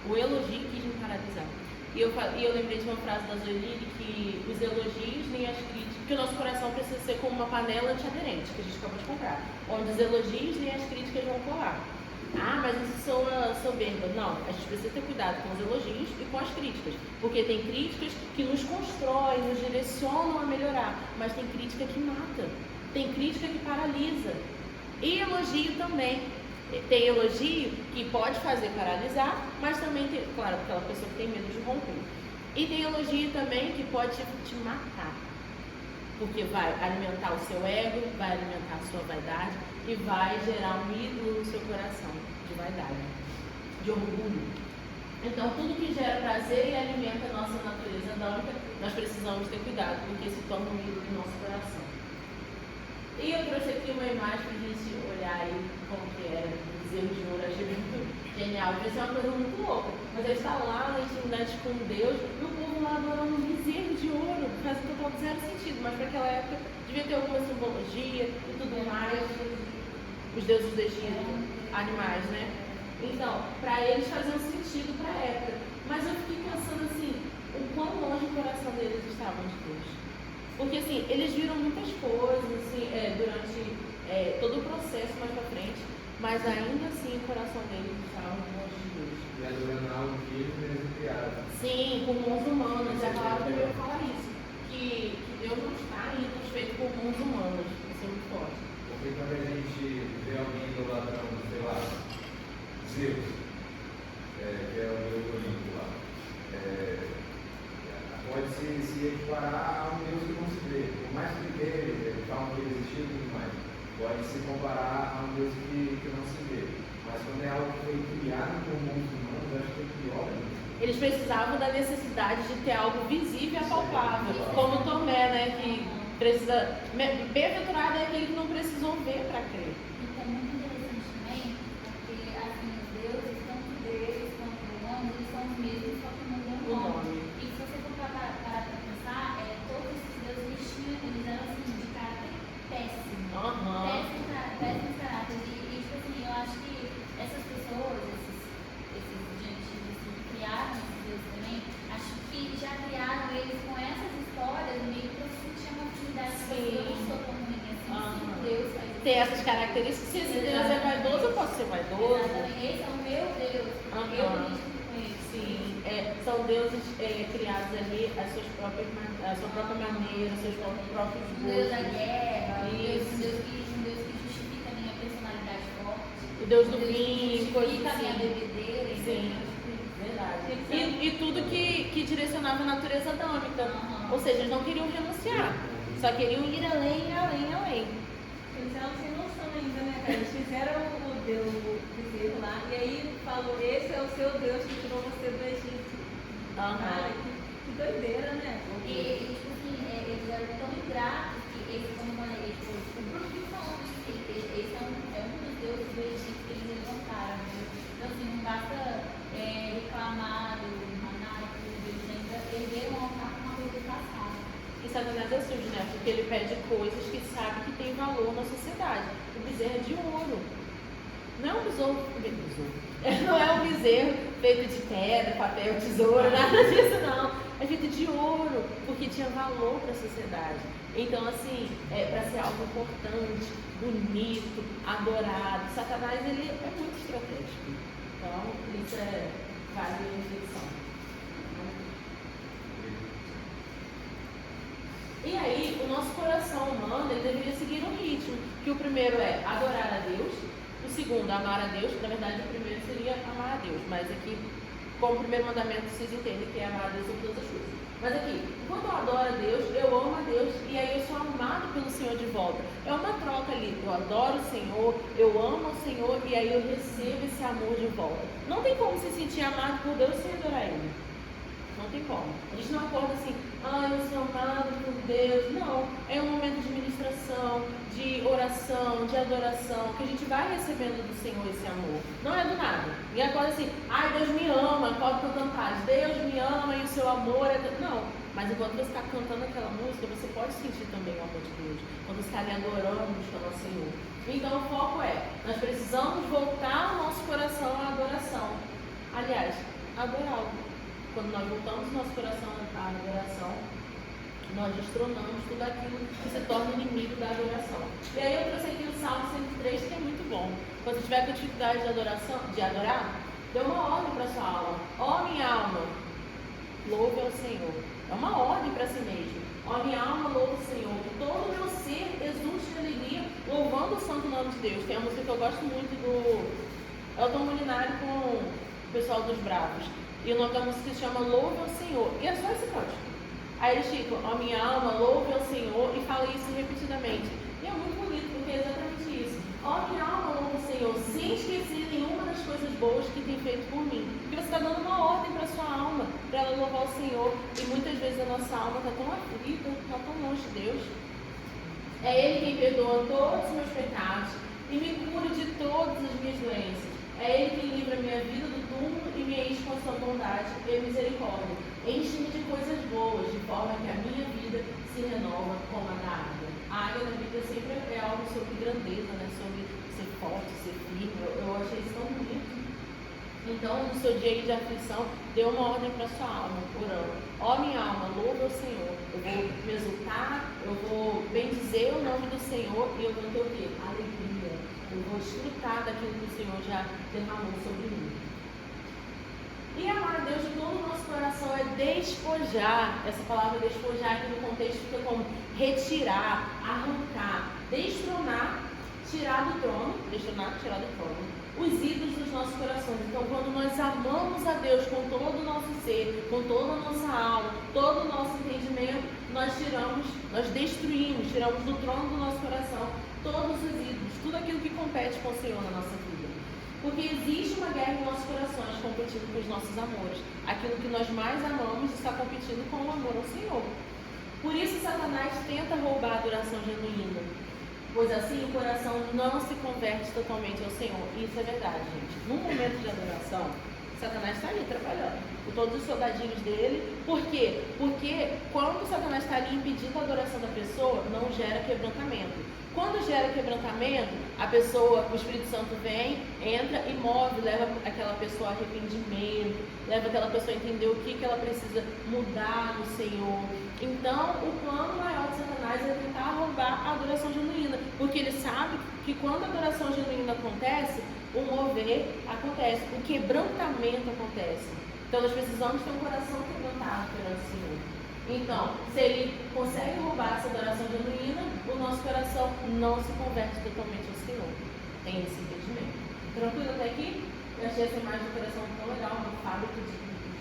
O elogio quis me paralisar. E eu lembrei de uma frase da Zoelile que os elogios nem as críticas, que o nosso coração precisa ser como uma panela antiaderente que a gente acabou de comprar, onde os elogios nem as críticas vão colar. Mas isso soa soberba. Não, a gente precisa ter cuidado com os elogios e com as críticas, porque tem críticas que nos constroem, nos direcionam a melhorar, mas tem crítica que mata, tem crítica que paralisa. E elogio também. Tem elogio que pode fazer paralisar, mas também tem, claro, aquela pessoa que tem medo de romper. E tem elogio também que pode te matar, porque vai alimentar o seu ego, vai alimentar a sua vaidade e vai gerar um ídolo no seu coração de vaidade, de orgulho. Então, tudo que gera prazer e alimenta a nossa natureza adâmica, nós precisamos ter cuidado, porque se torna um ídolo no nosso coração. E eu trouxe aqui uma imagem para a gente olhar aí como que era o bezerro de ouro. Achei muito genial. Devia ser uma coisa muito louca. Mas ele está lá na intimidade com Deus e o povo lá adorando um bezerro de ouro. Faz total zero sentido, mas para aquela época devia ter alguma simbologia e tudo mais. Os deuses do Egito, animais, né? Então, para eles fazia um sentido para a época. Mas eu fiquei pensando assim, o quão longe o coração deles estava de Deus. Porque assim, eles viram muitas coisas assim, durante todo o processo mais para frente, mas ainda assim o coração deles estava longe de Deus. E adorando algo que eles mesmos criaram. Sim, com mãos humanas. A palavra também vai falar isso. Que Deus não está feito com mãos humanas. Isso é muito forte. Porque quando a gente vê alguém idolatrando, sei lá, Zeus, que é o deus olímpico lá, pode se equiparar a um deus que não se vê. Por mais que ele falam que ele existiu e tudo mais, pode se comparar a um deus que não se vê. Mas quando é algo que foi criado por mãos humanas, eu acho que é pior ainda. Eles precisavam da necessidade de ter algo visível e apalpável, como Tomé, né, que precisa. Bem-aventurado é aquele que não precisou ver para crer. Então, muito interessante também, porque assim, os deuses, tanto deles quanto humanos, eles são os mesmos, só que mudam o nome. E se você for parar para pensar, todos esses deuses eles eram assim, de caráter péssimo. Péssimos caráteres. E tipo assim, eu acho que essas pessoas, esses gentios que criaram esses deuses também, acho que já criaram eles com essas histórias meio que para sentir uma afinidade. Eu não sou tão ruim assim, Deus faz isso. Tem essas características. Se esse Deus é vaidoso, eu posso ser vaidoso. Exatamente. Esse é o meu Deus. Eu me identifico com ele. Sim, são deuses criados ali a sua própria maneira, seus próprios Um Deus da guerra, Isso. um Deus que justifica a minha personalidade forte. O Deus do Um Deus vinho, que coisas justifica a minha assim. bebedeira. Sim, verdade. E tudo que direcionava a natureza adâmica. Aham. Ou seja, eles não queriam renunciar, só queriam ir além, além, além. Eles eram sem noção ainda, né, cara? Eles fizeram o Deus bezerro lá, e aí falou, esse é o seu Deus que tirou você do Egito. Cara, que doideira, né? E tipo assim, eles eram tão ingratos que eles, como eu falei, tipo, o Bruno que falou isso, esse é um dos deuses do Egito que eles levantaram. Né? Então assim, não basta reclamar do maná e tudo, eles ainda ergueram um altar com uma coisa passada. E Satanás é sujo, né? Porque ele pede coisas que sabe que tem valor na sociedade. O bezerro é de ouro. Não é um besouro. Não é um bezerro feito de pedra, papel, tesouro, nada disso não. É feito de ouro, porque tinha valor para a sociedade. Então, assim, para ser algo importante, bonito, adorado. Satanás, ele é muito estratégico. Então, isso vale a reflexão. E aí, o nosso coração humano, ele deveria seguir um ritmo, que o primeiro é adorar a Deus, o segundo, amar a Deus. Na verdade, o primeiro seria amar a Deus, mas aqui, como primeiro mandamento, vocês entendem que é amar a Deus sobre todas as coisas. Mas aqui, enquanto eu adoro a Deus, eu amo a Deus, e aí eu sou amado pelo Senhor de volta. É uma troca ali, eu adoro o Senhor, eu amo o Senhor, e aí eu recebo esse amor de volta. Não tem como se sentir amado por Deus sem adorar Ele. Não tem como. A gente não acorda assim, eu sou amado por Deus. Não. É um momento de ministração, de oração, de adoração, que a gente vai recebendo do Senhor esse amor. Não é do nada. Ninguém acorda assim, Deus me ama, acorda cantando paz. Deus me ama e o seu amor é... Não. Mas enquanto você está cantando aquela música, você pode sentir também o amor de Deus. Quando você está ali adorando, buscando ao Senhor. Então o foco nós precisamos voltar o nosso coração à adoração. Aliás, adorá-lo. Quando nós voltamos o nosso coração à adoração, nós destronamos tudo aquilo que se torna inimigo da adoração. E aí eu trouxe aqui o Salmo 103, que é muito bom. Quando você tiver com dificuldade de adorar, dê uma ordem para a sua alma. Ó minha alma, louve ao Senhor. É uma ordem para si mesmo. Ó minha alma, louve o Senhor. Que todo o meu ser exulte de alegria, louvando o santo nome de Deus. Tem uma música que eu gosto muito do Elton Molinari com o pessoal dos Bravos. E o nome da música se chama Louve ao Senhor. E é só esse cântico. Aí eles ficam, ó minha alma, louve ao Senhor, e fala isso repetidamente. E é muito bonito, porque é exatamente isso. Ó minha alma, louve ao Senhor, sem esquecer nenhuma das coisas boas que tem feito por mim. Porque você está dando uma ordem para a sua alma, para ela louvar o Senhor. E muitas vezes a nossa alma está tão aflita, está tão longe de Deus. É Ele quem perdoa todos os meus pecados e me cura de todas as minhas doenças. É Ele quem livra minha vida do túmulo e me enche com a sua bondade e misericórdia. Enche-me de coisas boas, de forma que a minha vida se renova como a da água. A água na Bíblia sempre é algo sobre grandeza, né? Sobre ser forte, ser firme. Eu achei isso tão bonito. Então, no seu dia de aflição, dê uma ordem para a sua alma, orando. Ó minha alma, louva o Senhor. Eu vou me exultar, eu vou bendizer o nome do Senhor e eu vou ter o quê? Alegria. Eu vou desfrutar daquilo que o Senhor já derramou sobre mim. E amar a Deus de todo o nosso coração é despojar. Essa palavra despojar aqui no contexto fica como retirar, arrancar, destronar, tirar do trono, tirar do trono, os ídolos dos nossos corações. Então, quando nós amamos a Deus com todo o nosso ser, com toda a nossa alma, todo o nosso entendimento, nós destruímos, tiramos do trono do nosso coração todos os ídolos, tudo aquilo que compete com o Senhor na nossa vida. Porque existe uma guerra em nossos corações competindo com os nossos amores. Aquilo que nós mais amamos está competindo com o amor ao Senhor. Por isso Satanás tenta roubar a adoração genuína. Pois assim o coração não se converte totalmente ao Senhor. Isso é verdade, gente. Num momento de adoração, Satanás está ali trabalhando com todos os soldadinhos dele. Por quê? Porque quando Satanás está ali impedindo a adoração da pessoa, não gera quebrantamento. Quando gera quebrantamento, a pessoa, o Espírito Santo vem, entra e move, leva aquela pessoa a arrependimento, leva aquela pessoa a entender o que ela precisa mudar no Senhor. Então, o plano maior de Satanás é tentar roubar a adoração genuína, porque ele sabe que quando a adoração genuína acontece, o mover acontece, o quebrantamento acontece. Então, nós precisamos ter um coração quebrantado perante o Senhor. Então, se ele consegue roubar essa adoração genuína, o nosso coração não se converte totalmente ao Senhor. Tem esse entendimento. Tranquilo até aqui? Eu achei essa imagem do coração tão legal, uma fábrica de ídolos.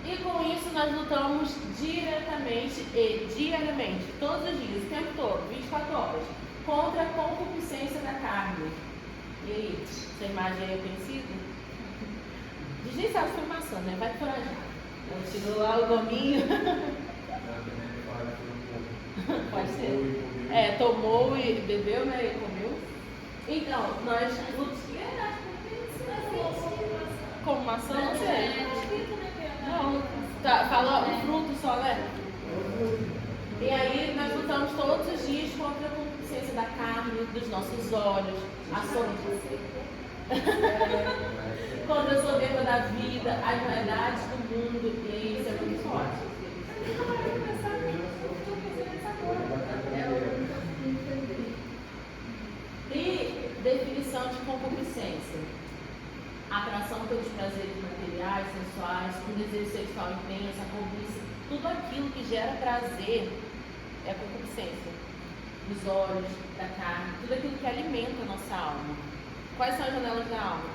E com isso nós lutamos diretamente e diariamente, todos os dias, o tempo todo, 24 horas, contra a concupiscência da carne. E aí, essa imagem aí é conhecida? Diz sabe se foi maçã, né? Vai corajar. Ela tirou lá o gominho. Pode ser. Tomou e bebeu, né? E comeu. Então, nós como maçã, não sei. Não, tá, fala o fruto só, né? E aí nós lutamos todos os dias contra a concupiscência da carne, dos nossos olhos, a soberba. Contra a soberba da vida, as vaidades do mundo, e isso é muito forte. E definição de concupiscência: atração pelos prazeres materiais, sensuais, com desejo sexual intenso, a cobiça, tudo aquilo que gera prazer é concupiscência. Dos olhos, da carne, tudo aquilo que alimenta a nossa alma. Quais são as janelas da alma?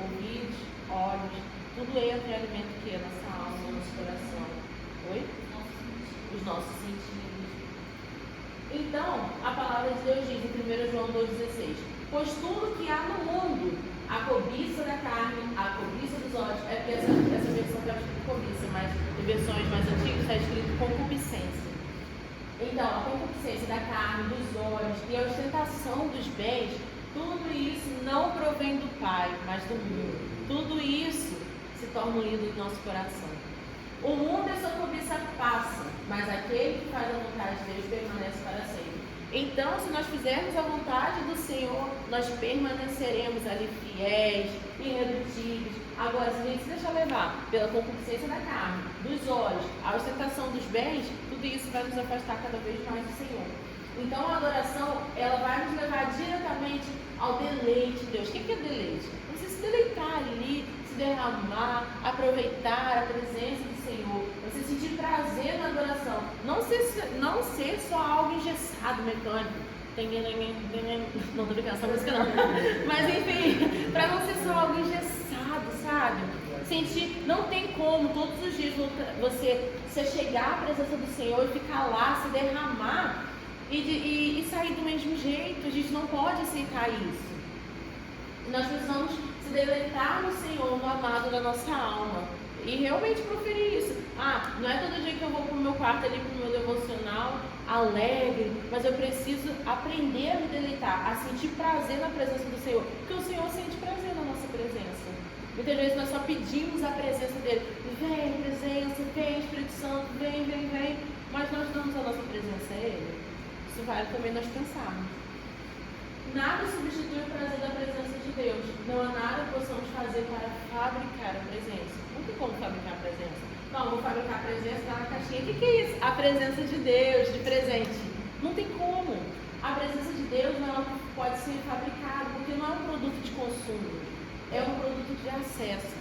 Ouvidos, olhos, tudo entra e alimenta o que? A nossa alma, o nosso coração. Oi? Os nossos sentidos. Então, a palavra de Deus diz em 1 João 2,16: pois tudo que há no mundo, a cobiça da carne, a cobiça dos olhos, é porque essa versão está escrito cobiça, mas em versões mais antigas está escrito concupiscência. Então, a concupiscência da carne, dos olhos e a ostentação dos bens, tudo isso não provém do Pai, mas do mundo. Tudo isso se torna um ídolo do nosso coração. O mundo e sua cobiça passa, mas aquele que faz a vontade de Deus permanece para sempre. Então, se nós fizermos a vontade do Senhor, nós permaneceremos ali fiéis, irredutíveis. Agora, se a gente se deixar levar pela concupiscência da carne, dos olhos, a ostentação dos bens, tudo isso vai nos afastar cada vez mais do Senhor. Então, a adoração, ela vai nos levar diretamente ao deleite de Deus. O que é deleite? Você se deleitar ali, se derramar, aproveitar a presença do Senhor, você sentir prazer na adoração. Não ser só algo engessado, mecânico. Não tô brincando essa música não. Mas enfim, para não ser só algo engessado, sabe? Sentir, não tem como todos os dias você chegar à presença do Senhor e ficar lá, se derramar e sair do mesmo jeito. A gente não pode aceitar isso. Nós precisamos Se deleitar no Senhor, no amado da nossa alma. E realmente proferir isso. Não é todo dia que eu vou pro meu quarto ali, pro meu devocional, alegre, mas eu preciso aprender a me deleitar, a sentir prazer na presença do Senhor. Porque o Senhor sente prazer na nossa presença. Muitas vezes nós só pedimos a presença dele. Vem, presença, vem, Espírito Santo, vem, vem, vem. Mas nós damos a nossa presença a ele. Isso vale também nós pensarmos. Nada substitui o prazer da presença de Deus. Não há nada que possamos fazer para fabricar a presença. Não tem como fabricar a presença. Não, vou fabricar a presença lá na caixinha. O que é isso? A presença de Deus, de presente. Não tem como. A presença de Deus não é algo que pode ser fabricado, porque não é um produto de consumo. É um produto de acesso.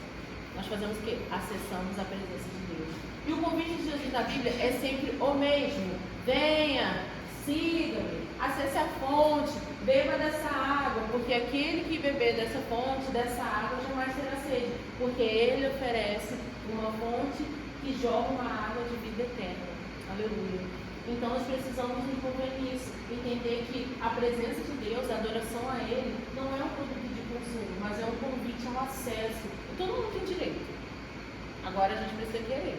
Nós fazemos o quê? Acessamos a presença de Deus. E o convite de Jesus na Bíblia é sempre o mesmo. Venha, siga-me, acesse a fonte, beba dessa água, porque aquele que beber dessa fonte, dessa água, jamais terá sede, porque ele oferece uma fonte que joga uma água de vida eterna. Aleluia. Então nós precisamos nos envolver nisso, entender que a presença de Deus, a adoração a Ele, não é um produto de consumo, mas é um convite ao acesso. E todo mundo tem direito. Agora a gente precisa querer.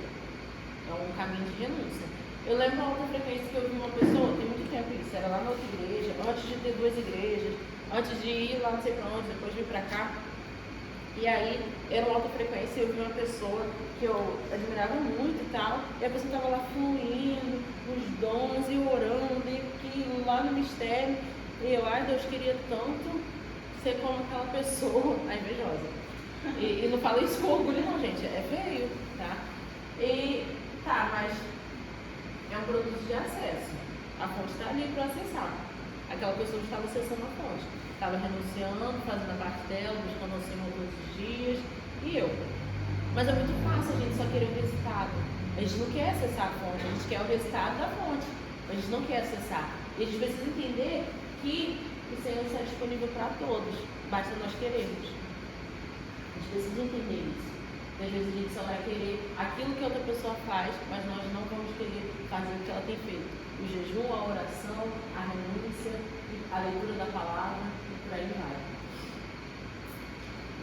É um caminho de renúncia. Eu lembro uma outra frequência que eu vi uma pessoa, tem muito tempo isso, era lá na outra igreja, antes de ter 2 igrejas, antes de ir lá não sei pra onde, depois de vir pra cá. E aí, era uma alta frequência, eu vi uma pessoa que eu admirava muito e tal, e a pessoa estava lá fluindo, os dons, e orando, e aquilo lá no mistério. E eu, ai Deus, queria tanto ser como aquela pessoa, a invejosa. E não falo isso com orgulho não, gente, é feio, tá? E, mas é um produto de acesso. A fonte está ali para acessar. Aquela pessoa estava acessando a fonte. Estava renunciando, fazendo a parte dela, buscando o Senhor todos os dias. E eu. Mas é muito fácil a gente só querer o resultado. A gente não quer acessar a fonte, a gente quer o resultado da fonte. A gente não quer acessar. E a gente precisa entender que o Senhor está disponível para todos. Basta nós querermos. A gente precisa entender isso. Às vezes a gente só vai querer aquilo que outra pessoa faz, mas nós não vamos querer fazer o que ela tem feito. O jejum, a oração, a renúncia, a leitura da palavra e por aí vai.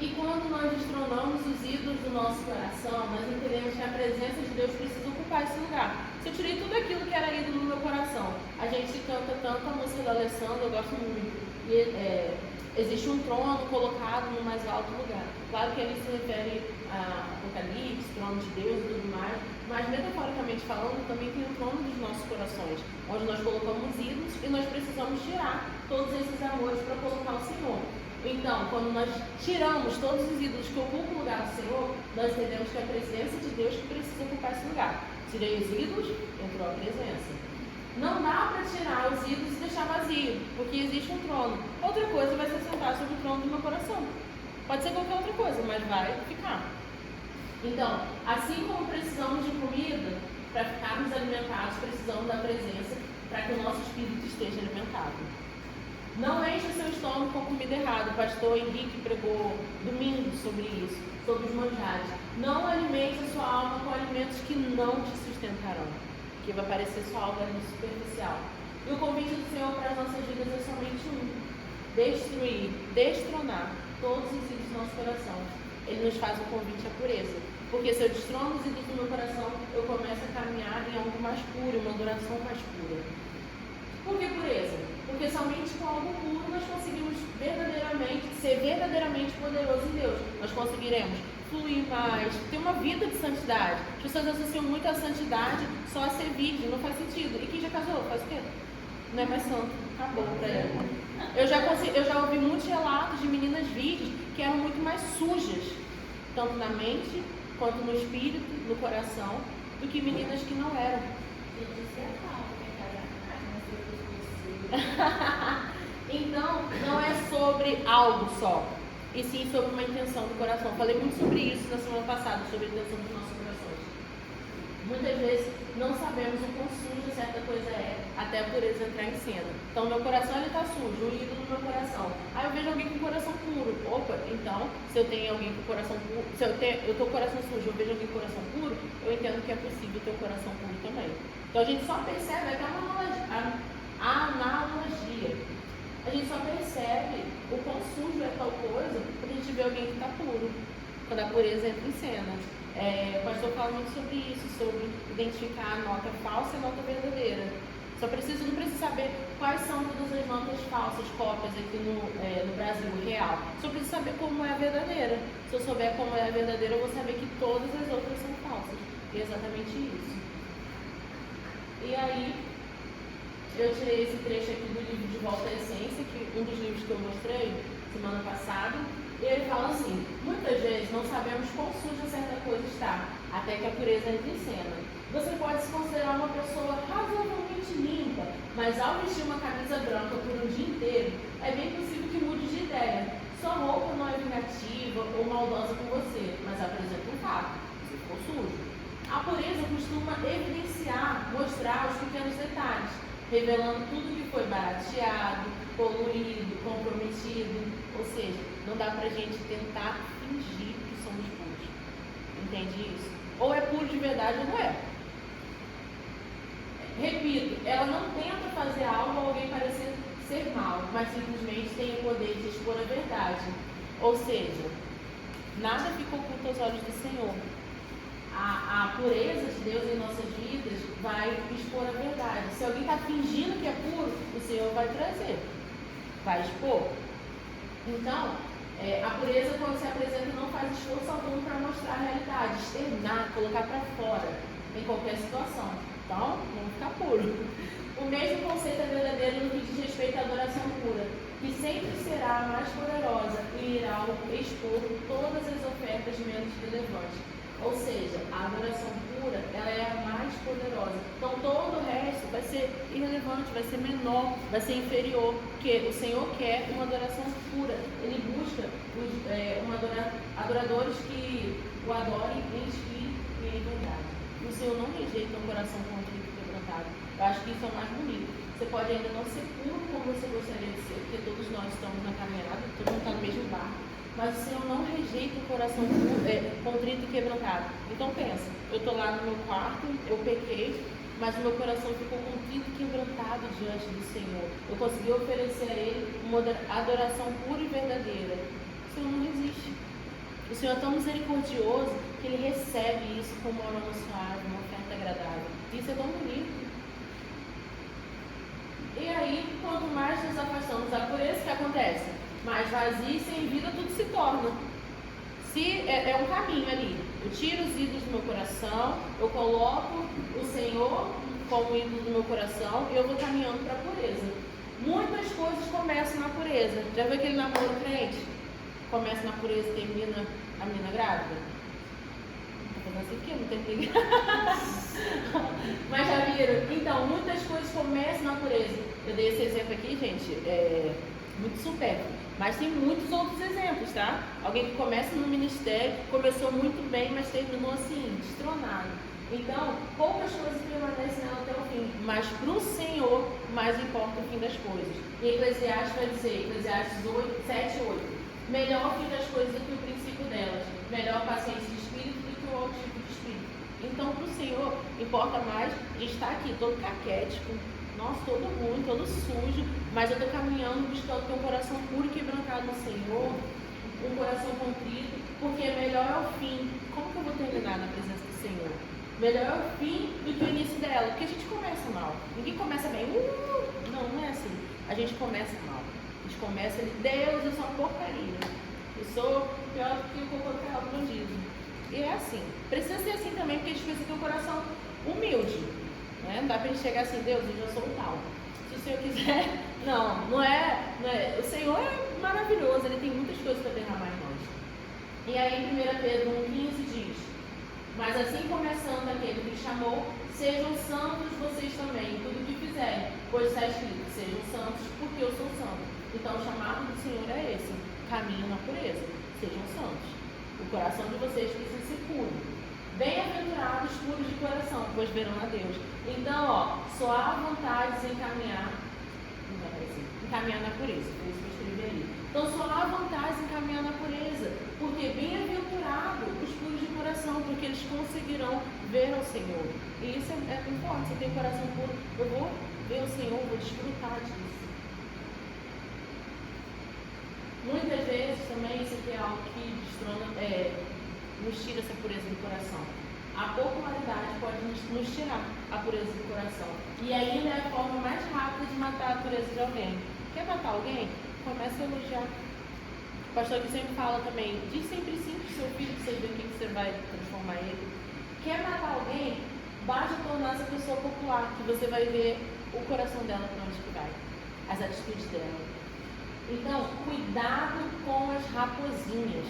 E quando nós destronamos os ídolos do nosso coração, nós entendemos que a presença de Deus precisa ocupar esse lugar. Se eu tirei tudo aquilo que era ídolo no meu coração, a gente canta tanto a música da Alessandra, eu gosto muito. E, existe um trono colocado no mais alto lugar. Claro que ele se refere a Apocalipse, trono de Deus e tudo mais, mas metaforicamente falando, também tem o trono dos nossos corações, onde nós colocamos ídolos e nós precisamos tirar todos esses amores para colocar o Senhor. Então, quando nós tiramos todos os ídolos que ocupam o lugar do Senhor, nós entendemos que é a presença de Deus que precisa ocupar esse lugar. Tirei os ídolos, entrou a presença. Não dá para tirar os ídolos e deixar vazio, porque existe um trono. Outra coisa vai se sentar sobre o trono do meu coração. Pode ser qualquer outra coisa, mas vai ficar. Então, assim como precisamos de comida para ficarmos alimentados, precisamos da presença para que o nosso espírito esteja alimentado. Não enche o seu estômago com comida errada. O pastor Henrique pregou domingo sobre isso, sobre os manjares. Não alimente a sua alma com alimentos que não te sustentarão, que vai parecer só algo ali superficial. E o convite do Senhor para as nossas vidas é somente um: destruir, destronar todos os ídolos do nosso coração. Ele nos faz um convite à pureza. Porque se eu destrono os ídolos do meu coração, eu começo a caminhar em algo mais puro, uma adoração mais pura. Por que pureza? Porque somente com algo puro nós conseguimos ser verdadeiramente poderosos em Deus. Nós conseguiremos fluir mais, ter uma vida de santidade. As pessoas associam muito a santidade só a ser virgem, não faz sentido. E quem já casou, faz o quê? Não é mais santo, acabou pra ela. Eu já ouvi muitos relatos de meninas virgens que eram muito mais sujas, tanto na mente, quanto no espírito, no coração, do que meninas que não eram. Então, não é sobre algo só, e sim sobre uma intenção do coração. Falei muito sobre isso na semana passada, sobre a intenção dos nossos corações. Muitas vezes não sabemos o quão suja certa coisa é, até a pureza entrar em cena. Então, meu coração está sujo, o ídolo do meu coração. Aí eu vejo alguém com o coração puro. Opa, então, se eu tenho alguém com o coração puro, se eu estou com o coração sujo, eu vejo alguém com o coração puro, eu entendo que é possível ter o coração puro também. Então, a gente só percebe até a analogia. A gente só percebe o quão sujo é tal coisa, porque a gente vê alguém que está puro, quando a pureza entra em cena. O pastor fala muito sobre isso, sobre identificar a nota falsa e a nota verdadeira. Não preciso saber quais são todas as notas falsas, cópias aqui no Brasil real. Só preciso saber como é a verdadeira. Se eu souber como é a verdadeira, eu vou saber que todas as outras são falsas. E é exatamente isso. E aí, eu tirei esse trecho aqui do livro De Volta à Essência, um dos livros que eu mostrei semana passada. E ele fala assim: muitas vezes não sabemos quão suja certa coisa está, até que a pureza entre em cena. Você pode se considerar uma pessoa razoavelmente limpa, mas ao vestir uma camisa branca por um dia inteiro, é bem possível que mude de ideia. Sua roupa não é vingativa ou maldosa com você, mas apresenta um fato: você ficou sujo. A pureza costuma mostrar os pequenos detalhes, revelando tudo que foi barateado, poluído, comprometido. Ou seja, não dá pra gente tentar fingir que somos puros. Entende isso? Ou é puro de verdade ou não é. Repito, ela não tenta fazer algo ou alguém parecer ser mal, mas simplesmente tem o poder de expor a verdade. Ou seja, nada fica oculto aos olhos do Senhor. A pureza de Deus em nossas vidas vai expor a verdade. Se alguém está fingindo que é puro, o Senhor vai trazer, vai expor. Então, a pureza, quando se apresenta, não faz esforço algum para mostrar a realidade, externar, colocar para fora, em qualquer situação. Então, vamos ficar puro. O mesmo conceito é verdadeiro no que diz respeito à adoração pura, que sempre será a mais poderosa e irá expor todas as ofertas menos relevantes. Ou seja, a adoração pura, ela é a mais poderosa. Então, todo o resto vai ser irrelevante, vai ser menor, vai ser inferior, porque o Senhor quer uma adoração pura. Ele busca adoradores que o adorem em espírito e em verdade. O Senhor não rejeita um coração contrito e quebrantado. Eu acho que isso é o mais bonito. Você pode ainda não ser puro como você gostaria de ser, porque todos nós estamos na caminhada, todo mundo está no mesmo barco. Mas o Senhor não rejeita o coração contrito e quebrantado. Então pensa, eu estou lá no meu quarto, eu pequei, mas o meu coração ficou contrito e quebrantado diante do Senhor. Eu consegui oferecer a Ele uma adoração pura e verdadeira. O Senhor não resiste. O Senhor é tão misericordioso que Ele recebe isso como uma aroma suave, uma oferta agradável. Isso é tão bonito. E aí, quanto mais nos afastamos da pureza, o que acontece? Mais vazio e sem vida tudo se torna. Se é um caminho ali. Eu tiro os ídolos do meu coração, eu coloco o Senhor como ídolo do meu coração e eu vou caminhando para a pureza. Muitas coisas começam na pureza. Já viu aquele namoro crente? Começa na pureza e termina a menina grávida? Não tô assim porque não tem que Mas já viram? Então, muitas coisas começam na pureza. Eu dei esse exemplo aqui, gente, muito supérfluo. Mas tem muitos outros exemplos, tá? Alguém que começa no ministério, começou muito bem, mas terminou assim, destronado. Então, poucas coisas permanecem nela até o fim, mas para o Senhor mais importa o fim das coisas. E Eclesiastes vai dizer, Eclesiastes 7:8, melhor o fim das coisas do que o princípio delas, melhor a paciência de espírito do que o outro tipo de espírito. Então, para o Senhor, importa mais estar aqui todo caquético, nossa, todo ruim, todo sujo, mas eu estou caminhando buscando ter um coração puro e quebrantado no Senhor, um coração contrito, porque melhor é o fim. Como que eu vou terminar na presença do Senhor? Melhor é o fim do que o início dela, porque a gente começa mal. Ninguém começa bem, não é assim. A gente começa mal. A gente começa ali, Deus, eu sou uma porcaria. Eu sou pior do que o cocô que ela diz. E é assim. Precisa ser assim também, porque a gente precisa ter um coração humilde. Não dá pra gente chegar assim, Deus, eu já sou o tal. Se o Senhor quiser, não é. O Senhor é maravilhoso, Ele tem muitas coisas para derramar em nós. E aí em 1 Pedro 1,15 diz, mas assim como é santo aquele que chamou, sejam santos vocês também, em tudo o que fizerem, pois está escrito, sejam santos porque eu sou santo. Então o chamado do Senhor é esse, caminho na pureza, sejam santos. O coração de vocês precisa ser puro. Bem-aventurados puros de coração, pois verão a Deus. Então, só há vontades em caminhar na pureza. Foi isso que eu escrevi ali. Então, só há vontades em caminhar na pureza, porque bem-aventurados os puros de coração, porque eles conseguirão ver ao Senhor. E isso é importante. Se eu tenho coração puro, eu vou ver o Senhor, vou desfrutar disso. Muitas vezes também, isso aqui é algo que nos tira essa pureza do coração. A popularidade pode nos tirar a pureza do coração. E ainda é a forma mais rápida de matar a pureza de alguém. Quer matar alguém? Começa a elogiar. O pastor que sempre fala também, diz sempre sim para o seu filho, que você vê o que você vai transformar ele. Quer matar alguém? Basta tornar essa pessoa popular, que você vai ver o coração dela para onde que vai, as atitudes dela. Então, cuidado com as raposinhas.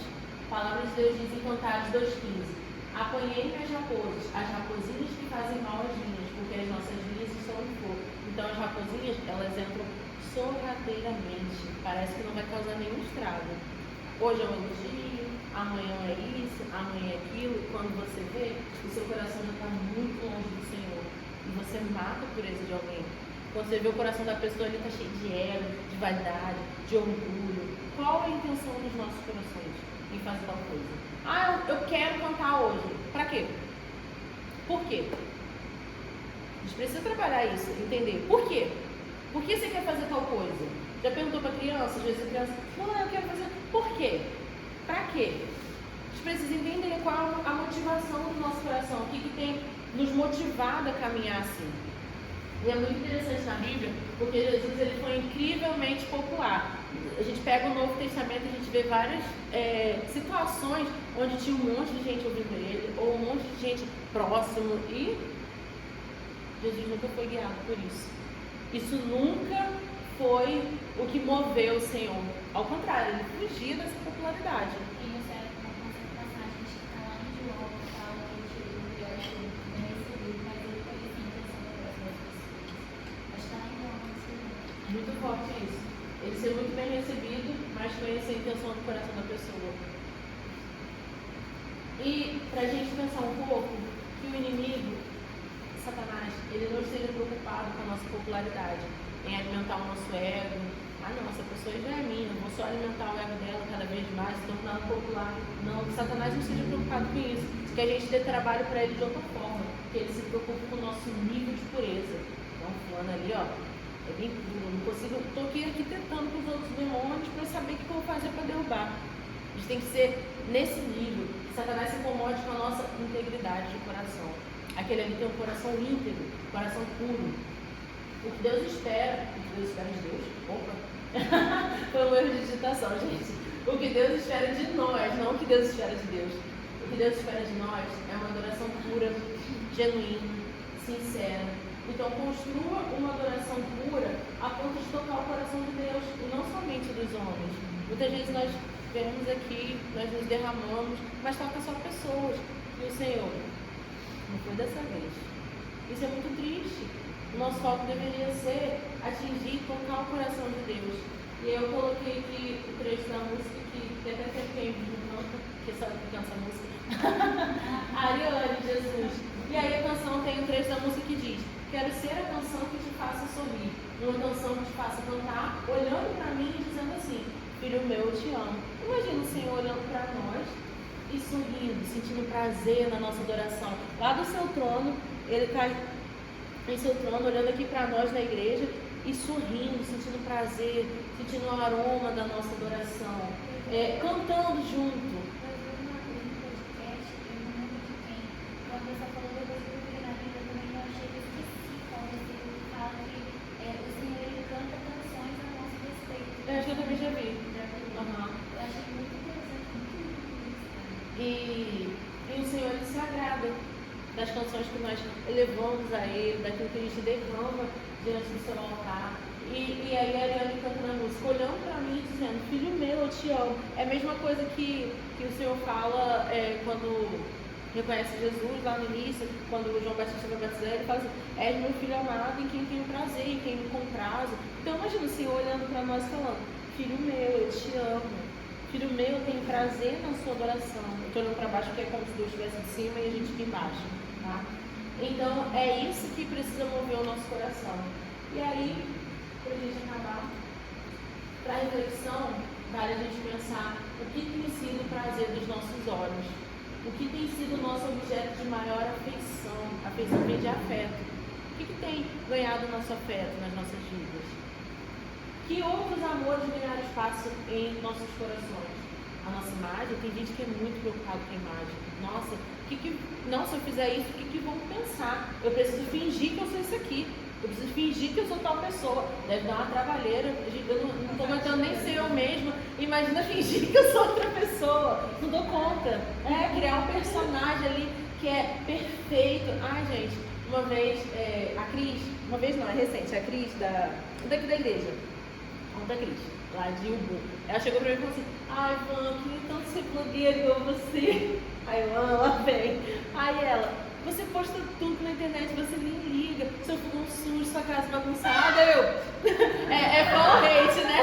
A palavra de Deus diz em Cantares 2,15: apanhei minhas raposas, as raposinhas que fazem mal às vinhas, porque as nossas vinhas estão em fogo. Então, as raposinhas, elas entram sorrateiramente. Parece que não vai causar nenhum estrago. Hoje é um elogio, amanhã é isso, amanhã é aquilo. Quando você vê, o seu coração já está muito longe do Senhor. E você mata a pureza de alguém. Quando você vê o coração da pessoa, ele está cheio de ego, de vaidade, de orgulho. Qual é a intenção dos nossos corações em fazer tal coisa? Ah, eu quero cantar hoje. Para quê? Por quê? A gente precisa trabalhar isso, entender. Por quê? Por que você quer fazer tal coisa? Já perguntou para a criança? Às vezes a criança, não, eu quero fazer. Por quê? Para quê? A gente precisa entender qual a motivação do nosso coração, o que tem nos motivado a caminhar assim. E é muito interessante na Bíblia, porque Jesus ele foi incrivelmente popular. A gente pega o Novo Testamento e a gente vê várias situações onde tinha um monte de gente ouvindo ele, ou um monte de gente próximo, e Jesus nunca foi guiado por isso. Isso nunca foi o que moveu o Senhor. Ao contrário, ele fugia dessa popularidade. E isso é uma passagem que está lá em João, que fala que eu acho que ele recebido, mas ele conhecia a intenção do coração das pessoas. Acho que está lá em João, assim. Muito forte isso. Ele ser muito bem recebido, mas conhecer a intenção do coração da pessoa. E para a gente pensar um pouco que o inimigo, Satanás, ele não esteja preocupado com a nossa popularidade, em alimentar o nosso ego. Ah não, essa pessoa já é minha, eu vou só alimentar o ego dela cada vez mais, se tornar popular. Não, que Satanás não esteja preocupado com isso. Que a gente dê trabalho para ele de outra forma, que ele se preocupe com o nosso nível de pureza. Então, fulano ali, ó, é bem puro, não consigo, estou aqui arquitetando com os outros demônios para saber o que eu vou fazer para derrubar. A gente tem que ser nesse nível, que Satanás se incomode com a nossa integridade de coração. Aquele ali tem um coração íntegro, um coração puro. O que Deus espera de Deus, opa, foi um erro de digitação, gente. O que Deus espera de nós, não o que Deus espera de Deus. O que Deus espera de nós é uma adoração pura, genuína, sincera. Então construa uma adoração pura a ponto de tocar o coração de Deus e não somente dos homens. Muitas vezes nós vemos aqui, nós nos derramamos, mas toca só pessoas. E o Senhor, não foi dessa vez. Isso é muito triste. O nosso foco deveria ser atingir, tocar o coração de Deus. E eu coloquei aqui o trecho da música que até tem quem canta, que sabe que canta essa música. Ariane, Jesus. E aí a canção tem um trecho da música que diz: quero ser a canção que te faça sorrir, uma canção que te faça cantar, olhando para mim e dizendo assim: filho meu, eu te amo. Imagina o Senhor olhando para nós e sorrindo, sentindo prazer na nossa adoração. Lá do seu trono, Ele está em seu trono, olhando aqui para nós na igreja e sorrindo, sentindo prazer, sentindo o aroma da nossa adoração, cantando junto. Quando você falou depois que eu vi na Bíblia também, eu achei que eu esqueci qual versículo que fala que o Senhor ele canta canções a nosso respeito. Eu acho que eu também já vi. Uhum. Eu achei muito interessante, muito lindo isso. E o Senhor ele se agrada das canções que nós elevamos a Ele, daquilo que a gente derrama diante do seu altar. E aí a Ariane cantando a música, olhando para mim e dizendo: filho meu, eu te amo. É a mesma coisa que o Senhor fala quando reconhece Jesus lá no início, quando o João Batista vai batizar, ele fala assim: és meu filho amado em quem tenho prazer, em quem me comprazo. Então imagina o Senhor olhando para nós falando: filho meu, eu te amo. Filho meu, eu tenho prazer na sua adoração. Eu estou olhando para baixo porque é como se Deus estivesse em cima e a gente aqui embaixo. Tá? Então é isso que precisa mover o nosso coração. E aí, para a gente acabar, para a reflexão, vale a gente pensar o que tem sido o prazer dos nossos olhos. O que tem sido o nosso objeto de maior afeição? Afeição vem de afeto. O que tem ganhado o nosso afeto nas nossas vidas? Que outros amores ganharam espaço em nossos corações? a nossa imagem, tem gente que é muito preocupada com a imagem. Nossa, não, se eu fizer isso, o que vão pensar? Eu preciso fingir que eu sou isso aqui. Eu preciso fingir que eu sou tal pessoa. Deve dar uma trabalheira. Eu não estou aguentando nem ser eu mesma. Imagina fingir que eu sou outra pessoa. Não dou conta. Criar um personagem ali que é perfeito. Ai, gente, uma vez, a Cris, uma vez não, é recente, a Cris daqui da igreja. Da Cris, lá de Ubu. Ela chegou pra mim e falou assim: ai, Van, eu queria tanto ser blogueira igual você. Aí eu, lá vem. Aí ela: você posta tudo na internet, você nem liga. Seu fogão sujo, sua casa bagunçada. É bom hate, né?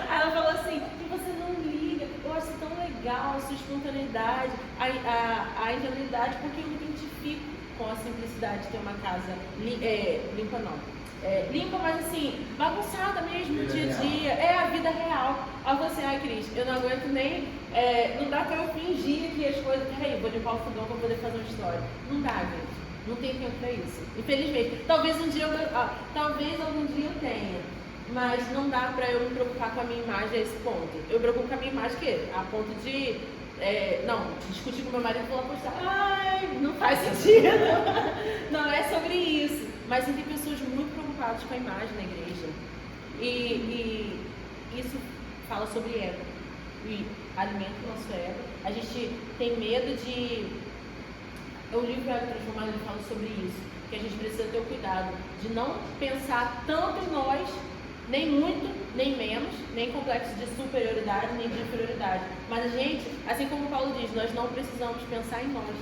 Aí ela falou assim: e você não liga. Eu acho tão legal a sua espontaneidade, a ingenuidade, porque eu me identifico com a simplicidade de ter uma casa limpa, não. Limpa, mas assim, bagunçada mesmo no dia a dia. É a vida real. Aí eu falei assim: ai, Cris, eu não aguento nem. Não dá pra eu fingir que as coisas. Peraí, vou limpar o fogão pra poder fazer uma história. Não dá, gente. Não tem tempo pra isso. Infelizmente. Talvez algum dia eu tenha. Mas não dá pra eu me preocupar com a minha imagem a esse ponto. Eu me preocupo com a minha imagem a ponto de. Discutir com meu marido e falar, postar. Ai, não faz sentido. Não é sobre isso. Mas tem pessoas muito preocupadas com a imagem na igreja. E isso fala sobre ego. E alimenta o nosso ego. A gente tem medo de. O livro Ego Transformado, ele fala sobre isso. Que a gente precisa ter o cuidado de não pensar tanto em nós, nem muito, nem menos, nem complexo de superioridade, nem de inferioridade. Mas a gente, assim como Paulo diz, nós não precisamos pensar em nós.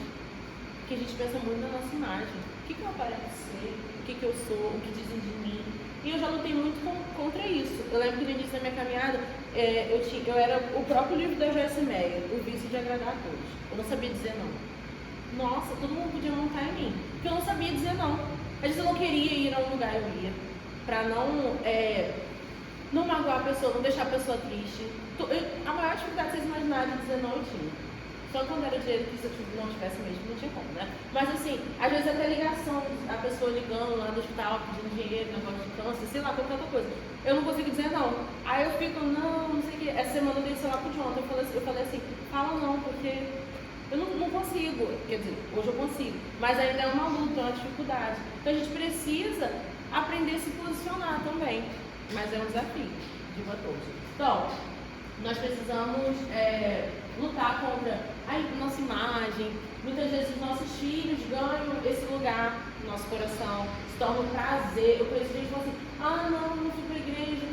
Porque a gente pensa muito na nossa imagem. O que eu aparento ser? O que eu sou? O que dizem de mim? E eu já lutei muito contra isso. Eu lembro que no início da minha caminhada, eu era o próprio livro da Joyce Meyer, O Vício de Agradar a Todos. Eu não sabia dizer não. Nossa, todo mundo podia montar em mim. Porque eu não sabia dizer não. Às vezes eu não queria ir a um lugar, eu ia. Pra não magoar a pessoa, não deixar a pessoa triste. A maior dificuldade que vocês imaginarem de dizer não, eu tinha. Só quando era dinheiro que se eu não tivesse mesmo, não tinha como, né? Mas assim, às vezes até ligação, a pessoa ligando lá do hospital, pedindo dinheiro, negócio de câncer, sei lá, qualquer outra coisa. Eu não consigo dizer não. Aí eu fico, não sei o que. Essa semana eu dei celular pro Jonathan, eu falei assim, fala não, porque eu não consigo. Quer dizer, hoje eu consigo. Mas ainda é uma luta, é uma dificuldade. Então a gente precisa aprender a se posicionar também. Mas é um desafio, digo a todos. Então, nós precisamos lutar contra a nossa imagem. Muitas vezes os nossos filhos ganham esse lugar no nosso coração, se torna um prazer. Eu conheço gente que fala assim, não fui pra igreja.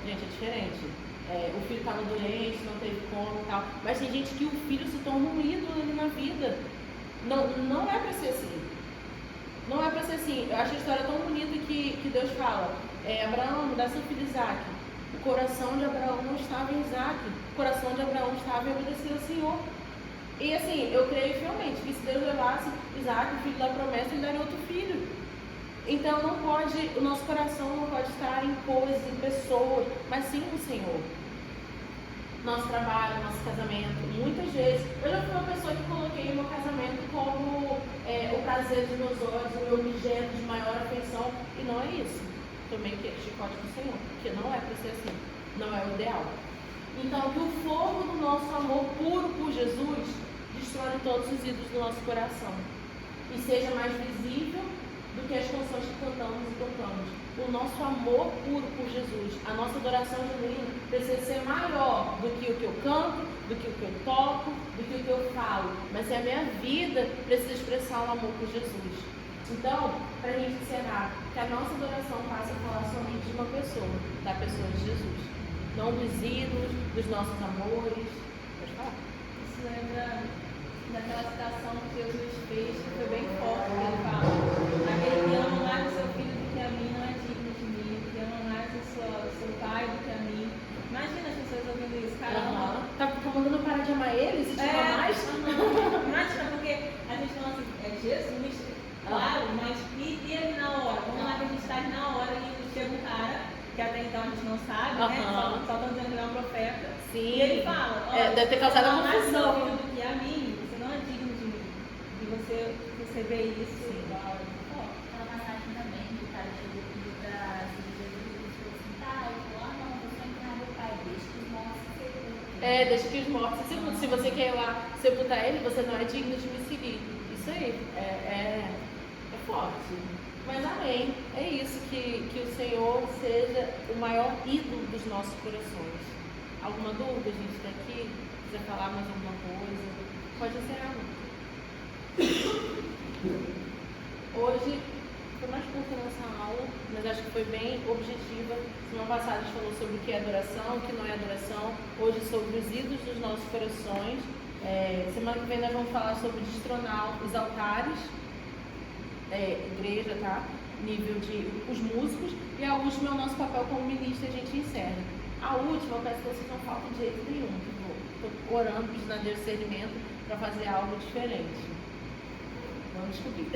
Gente, é diferente. O filho estava doente, não teve como e tal. Mas tem gente que o filho se torna um ídolo ali na vida. Não é pra ser assim. Não é pra ser assim. Eu acho a história tão bonita que Deus fala. Abraão, dá seu filho Isaac. O coração de Abraão não estava em Isaac. O coração de Abraão estava em obedecer ao Senhor. E assim, eu creio fielmente que se Deus levasse Isaac, o filho da promessa, ele daria outro filho. Então o nosso coração não pode estar em coisas, em pessoas, mas sim no Senhor. Nosso trabalho, nosso casamento, muitas vezes. Eu já fui uma pessoa que coloquei o meu casamento como o prazer dos meus olhos, o meu objeto de maior afeição, e não é isso. Também que é chicote do Senhor, porque não é para ser assim, não é o ideal. Então, que o fogo do nosso amor puro por Jesus destrói todos os ídolos do nosso coração e seja mais visível do que as canções que cantamos e tocamos. O nosso amor puro por Jesus, a nossa adoração genuína precisa ser maior do que o que eu canto, do que o que eu toco, do que o que eu falo. Mas a minha vida precisa expressar o amor por Jesus. Então, para a gente encerrar, que a nossa adoração passe a falar somente de uma pessoa, da pessoa de Jesus. Não dos ídolos, dos nossos amores. Pode falar. Isso lembra daquela citação que Jesus fez, que foi bem forte, que ele fala: aquele que ama mais o seu filho do que a mim não é digno de mim, que ama mais o seu pai do que a mim. Imagina as pessoas ouvindo isso, cara. Tá mandando parar de amar ele? Se te ama mais? Imagina, porque a gente fala assim, Jesus, claro, mas e ali na hora? Vamos lá que a gente está ali na hora e chega um cara, que até então a gente não sabe, né? Só estão dizendo que ele é um profeta. Sim. E ele fala, deve ter causado ama mais o seu confusão. filho do que a mim, você não é digno de mim. E você receber isso. Aquela passagem também que o cara chegou e pediu pra Jesus e falou assim, eu vou lá, não, você vai entrar meu pai, deixa que os mortos se sepultem. Deixa que os mortos se sepultem. Se você quer ir lá sepultar ele, você não é digno de me seguir. Isso aí é forte. Mas amém. É isso, que o Senhor seja o maior ídolo dos nossos corações. Alguma dúvida, gente, daqui? Quiser falar mais alguma coisa? Pode encerrar. Hoje foi mais curta a nossa aula, mas acho que foi bem objetiva. Semana passada a gente falou sobre o que é adoração, o que não é adoração. Hoje sobre os ídolos dos nossos corações. Semana que vem nós vamos falar sobre destronar os altares, igreja, tá? Nível de os músicos. E a última é o nosso papel como ministro, e a gente encerra. A última, eu peço que vocês não faltem de jeito nenhum. Estou orando, pedindo a Deus discernimento para fazer algo diferente. Vamos descobrir.